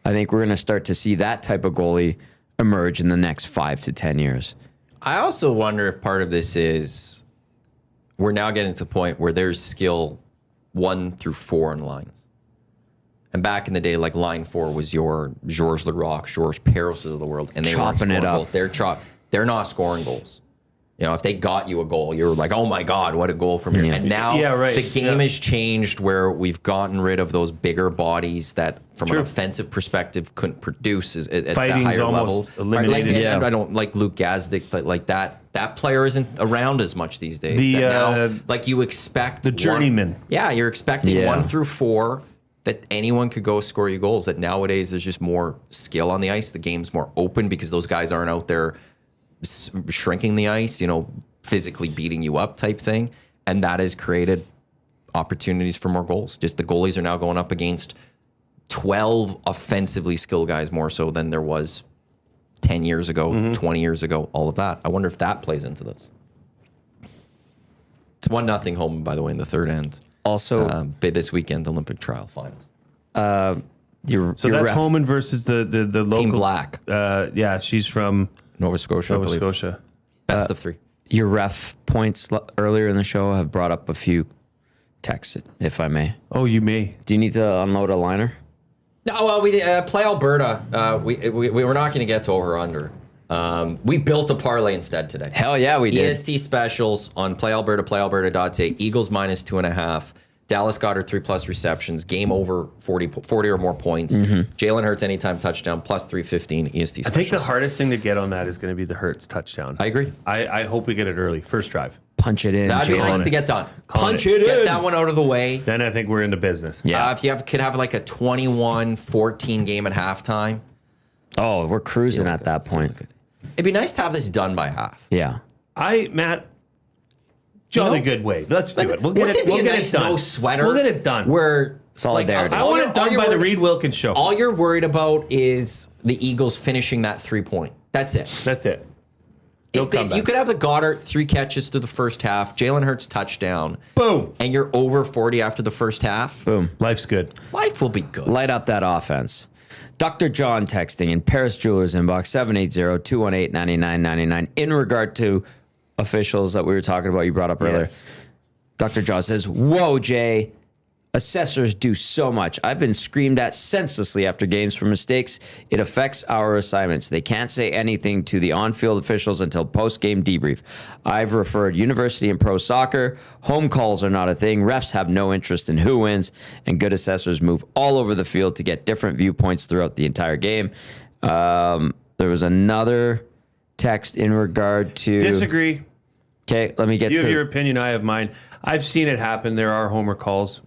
I think we're going to start to see that type of goalie emerge in the next 5 to 10 years. I also wonder if part of this is we're now getting to the point where there's skill 1 through 4 in lines. And back in the day, like line 4 was your Georges Laraque, Georges Perros of the world, and they weren't Chopping it scoring up. goals. They're not scoring goals. You know, if they got you a goal, you're like, oh my God, what a goal from here. And now the game has changed where we've gotten rid of those bigger bodies that from an offensive perspective couldn't produce at that higher level. Eliminated. I don't like Luke Gazdic, but like that player isn't around as much these days. Now, like you expect the journeyman. You're expecting 1 through 4 that anyone could go score you goals. That nowadays there's just more skill on the ice. The game's more open because those guys aren't out there shrinking the ice, you know, physically beating you up type thing. And that has created opportunities for more goals. Just the goalies are now going up against 12 offensively skilled guys more so than there was 10 years ago, 20 years ago, all of that. I wonder if that plays into this. It's 1-0 home, by the way, in the third end. Also, this weekend, Olympic trial finals. So that's Homan versus the local Team Black. She's from Nova Scotia. Nova Scotia. Best of 3. Your ref points earlier in the show have brought up a few texts, if I may. Oh, you may. Do you need to unload a liner? No, well, we play Alberta. We were not going to get to over under. We built a parlay instead today. Hell yeah, we did. EST specials on Play Alberta, playalberta.ca. Eagles minus 2.5. Dallas Goddard 3+ receptions. Game over 40 or more points. Jalen Hurts anytime touchdown plus 315 EST specials. I think the hardest thing to get on that is going to be the Hurts touchdown. I agree. I hope we get it early. First drive. Punch it in. That'd be nice to get done. Punch it in. Get that one out of the way. Then I think we're into business. Yeah. If you could have like a 21-14 game at halftime. Oh, we're cruising at that point. It'd be nice to have this done by half. Yeah. Matt, jolly good way. Let's do it. We'll get it. We'll get it done. No sweater. We'll get it done. Where solidarity. I want it done by the Reed Wilkins show. All you're worried about is the Eagles finishing that 3-point. That's it. That's it. If you could have the Goddard 3 catches to the first half, Jalen Hurts touchdown, boom, and you're over 40 after the first half, boom, life's good. Life will be good. Light up that offense. Dr. John texting in Paris Jewelers inbox 780-218-9999 in regard to officials that we were talking about, you brought up earlier. Dr. John says, whoa, Jay, assessors do so much. I've been screamed at senselessly after games for mistakes. It affects our assignments. They can't say anything to the on-field officials until post-game debrief. I've referred university and pro soccer. Home calls are not a thing. Refs have no interest in who wins, and good assessors move all over the field to get different viewpoints throughout the entire game. There was another text in regard to... Disagree. Okay, let me get to... You have your opinion, I have mine. I've seen it happen. There are homer calls.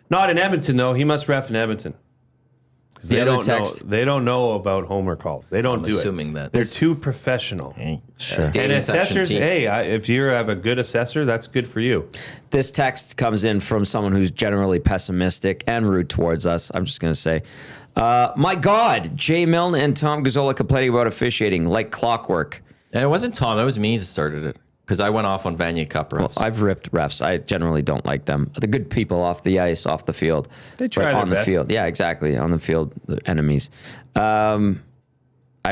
Not in Edmonton, though. He must ref in Edmonton. They don't know about homer calls. They don't do it. Assuming that they're too professional. Sure. And assessors, if you have a good assessor, that's good for you. This text comes in from someone who's generally pessimistic and rude towards us. I'm just going to say, my God, Jay Milne and Tom Gazzola complaining about officiating like clockwork. And it wasn't Tom. That was me that started it. Because I went off on Vanier Cup refs. Well, I've ripped refs. I generally don't like them. The good people off the ice, off the field. They try their on the best. field. Yeah, exactly. On the field, the enemies. I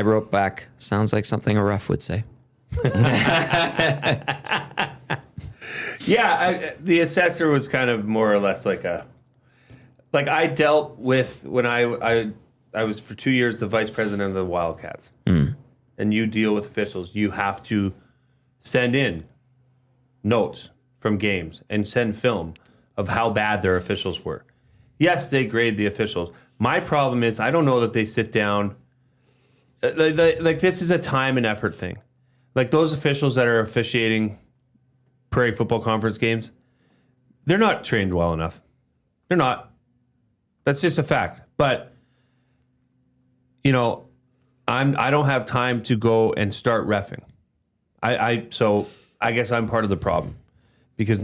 wrote back, sounds like something a ref would say. The assessor was kind of more or less like I dealt with when I was for 2 years the vice president of the Wildcats. And you deal with officials. You have to send in notes from games and send film of how bad their officials were. Yes, they grade the officials. My problem is I don't know that they sit down. Like this is a time and effort thing. Like those officials that are officiating Prairie Football Conference games, they're not trained well enough. They're not. That's just a fact. But, I don't have time to go and start reffing. So I guess I'm part of the problem because,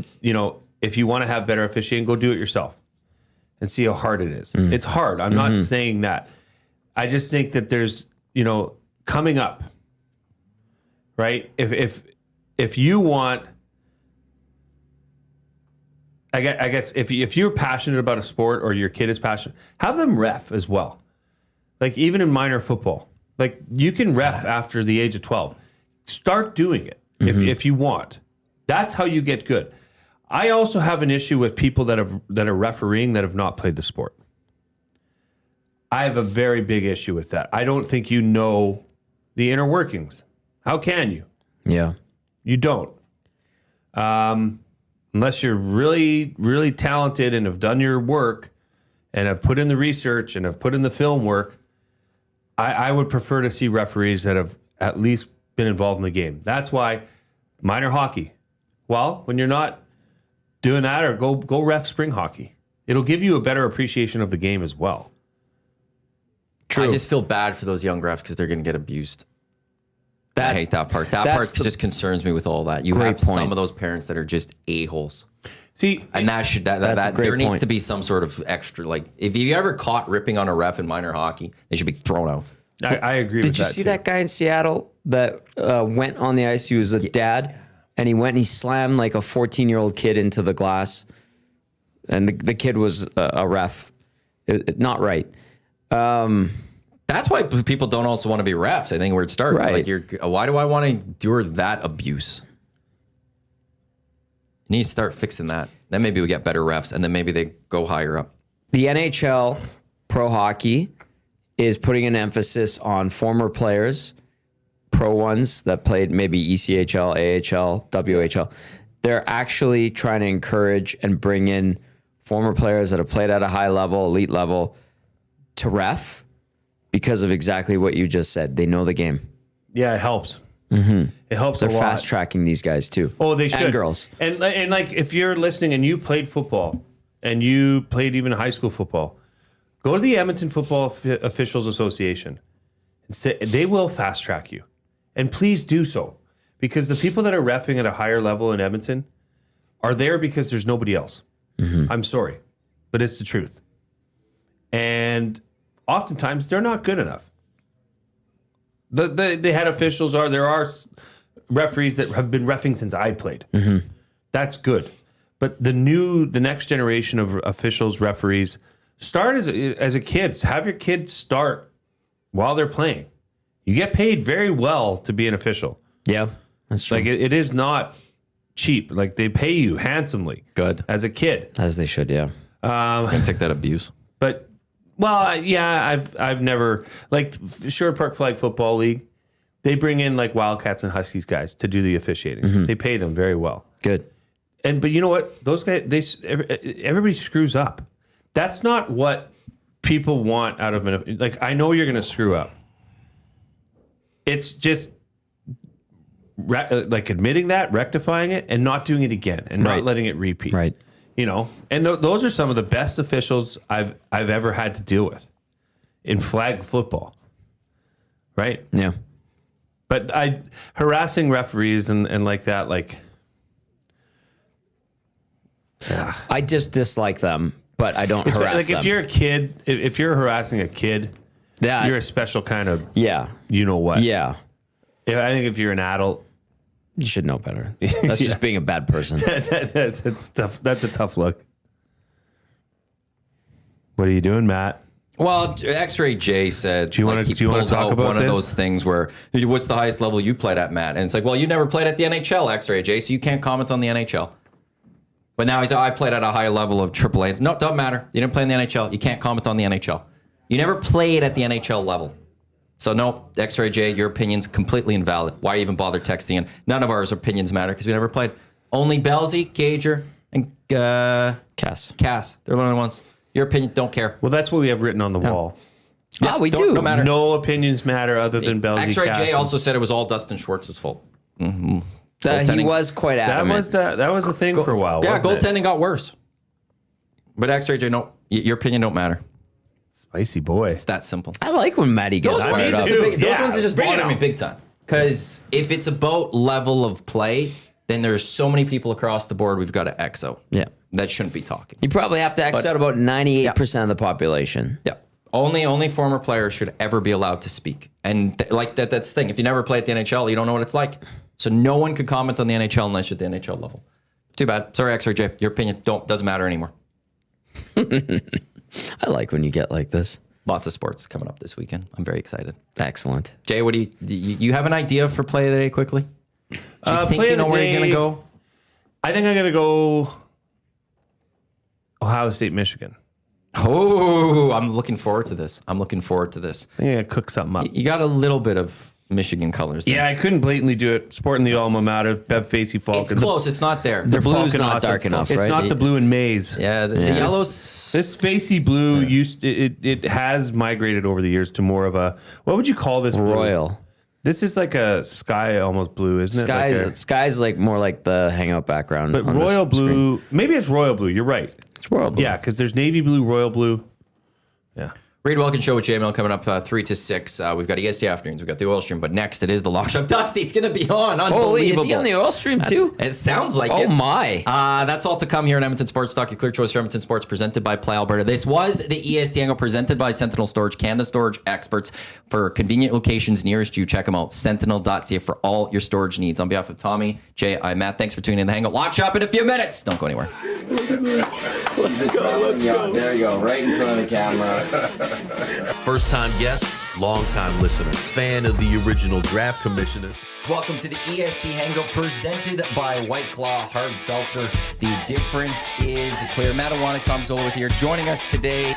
if you want to have better officiating, go do it yourself and see how hard it is. It's hard. I'm not saying that. I just think that there's, coming up, right? If you want, I guess if you're passionate about a sport or your kid is passionate, have them ref as well. Like even in minor football, like you can ref after the age of 12. Start doing it if you want. That's how you get good. I also have an issue with people that are refereeing that have not played the sport. I have a very big issue with that. I don't think you know the inner workings. How can you? Yeah. You don't. Unless you're really, really talented and have done your work and have put in the research and have put in the film work, I would prefer to see referees that have at least been involved in the game. That's why minor hockey. Well, when you're not doing that, or go ref spring hockey. It'll give you a better appreciation of the game as well. True. I just feel bad for those young refs because they're going to get abused. I hate that part. That part just concerns me with all that. You have some of those parents that are just a-holes. See, and there needs to be some sort of extra, like, if you ever caught ripping on a ref in minor hockey, they should be thrown out. I agree with that. Did you see that guy in Seattle that went on the ice? He was a dad, and he went and he slammed like a 14-year-old kid into the glass, and the kid was a ref. Not right. That's why people don't also want to be refs. I think where it starts, like, why do I want to endure that abuse? You need to start fixing that. Then maybe we get better refs, and then maybe they go higher up. The NHL Pro Hockey is putting an emphasis on former players, pro ones that played maybe ECHL, AHL, WHL. They're actually trying to encourage and bring in former players that have played at a high level, elite level, to ref because of exactly what you just said. They know the game. Yeah, it helps. Mm-hmm. It helps. They're a lot. fast tracking these guys too. Oh, they should. And girls. And like, if you're listening and you played football and you played even high school football, go to the Edmonton Football Officials Association and say, they will fast track you. And please do so, because the people that are reffing at a higher level in Edmonton are there because there's nobody else. Mm-hmm. I'm sorry, but it's the truth. And oftentimes they're not good enough. The head officials there are referees that have been reffing since I played. Mm-hmm. That's good. But the next generation of officials, referees, start as a kid. Have your kids start while they're playing. You get paid very well to be an official. Yeah, that's true. Like, it is not cheap. Like, they pay you handsomely. Good. As a kid. As they should, yeah. Can't take that abuse. But, well, yeah, I've never, like, Sherwood Park Flag Football League, they bring in like Wildcats and Huskies guys to do the officiating. Mm-hmm. They pay them very well. Good. But you know what? Those guys, everybody screws up. That's not what people want out of an, like, I know you're going to screw up. It's just like admitting that, rectifying it, and not doing it again, and not letting it repeat. Right. You know, and those are some of the best officials I've ever had to deal with in flag football. Right? Yeah. But harassing referees and like that, like, yeah. I just dislike them, but I don't harass like, them. if you're a kid, if you're harassing a kid, you're a special kind of, you know what? Yeah. I think if you're an adult, you should know better. That's just being a bad person. That's tough. That's a tough look. What are you doing, Matt? Well, X-Ray J said, do you want to talk about one this? of those things where, what's the highest level you played at, Matt? And it's like, well, you never played at the NHL, X-Ray J, so you can't comment on the NHL. But now he's, I played at a high level of AAA. No, it doesn't matter. You didn't play in the NHL. You can't comment on the NHL. You never played at the NHL level. So no, X-Ray J, your opinion's completely invalid. Why even bother texting in? None of our opinions matter because we never played. Only Belzy, Gager, and Cass. They're the only ones. Your opinion, don't care. Well, that's what we have written on the wall. Yeah, we do. No matter. No opinions matter other than Belzy. X-Ray J also said it was all Dustin Schwartz's fault. Mm-hmm. He was quite adamant. That was the thing for a while. Yeah, wasn't goaltending it? got worse. But X-Ray J, no, your opinion don't matter. Spicy boy. It's that simple. I like when Matty gets Those fired up. ones are just bothering me big time. Because if it's about level of play, then there's so many people across the board we've got to X out. Yeah. That shouldn't be talking. You probably have to X out about 98% of the population. Yeah. Only former players should ever be allowed to speak. And that's the thing. If you never play at the NHL, you don't know what it's like. So no one could comment on the NHL unless you're at the NHL level. Too bad. Sorry, XRJ. Your opinion doesn't matter anymore. I like when you get like this. Lots of sports coming up this weekend. I'm very excited. Excellent. Jay, what do you have an idea for play of the day quickly? Do you think you know where you're going to go? I think I'm going to go Ohio State, Michigan. Oh, I'm looking forward to this. I think I'm going to cook something up. You got a little bit of Michigan colors. Yeah, I couldn't blatantly do it. Sporting the alma mater, Bev Facey Falcons. It's close. It's not there. The blue's Falcon not Austin. dark enough, It's right? not the blue and maize. Yeah, the yellows. This Facey blue it has migrated over the years to more of a, what would you call this blue? Royal. This is like a sky almost blue, isn't it? Sky's like more like the Hangout background. But on royal this blue, screen. maybe it's royal blue. You're right. It's royal blue. Yeah, because there's navy blue, royal blue. Yeah. Reed Wilkins Show with JML coming up 3 to 6. We've got EST Afternoons. We've got the oil stream. But next, it is the Lock Shop. Dusty's going to be on. Unbelievable. Holy, is he on the oil stream too? It sounds like Oh it. my. That's all to come here on Edmonton Sports Talk. Your clear choice for Edmonton Sports, presented by Play Alberta. This was the EST Hangout presented by Sentinel Storage, Canada Storage experts for convenient locations nearest you. Check them out, sentinel.ca, for all your storage needs. On behalf of Tommy, Jay, I'm Matt. Thanks for tuning in to the Hangout. Lock Shop in a few minutes. Don't go anywhere. Let's go. There you go, right in front of the camera. First-time guest, long-time listener, fan of the original draft commissioner. Welcome to the EST Hangout presented by White Claw Hard Seltzer. The difference is clear. Matt Iwanyk, Tom Zola with here, joining us today.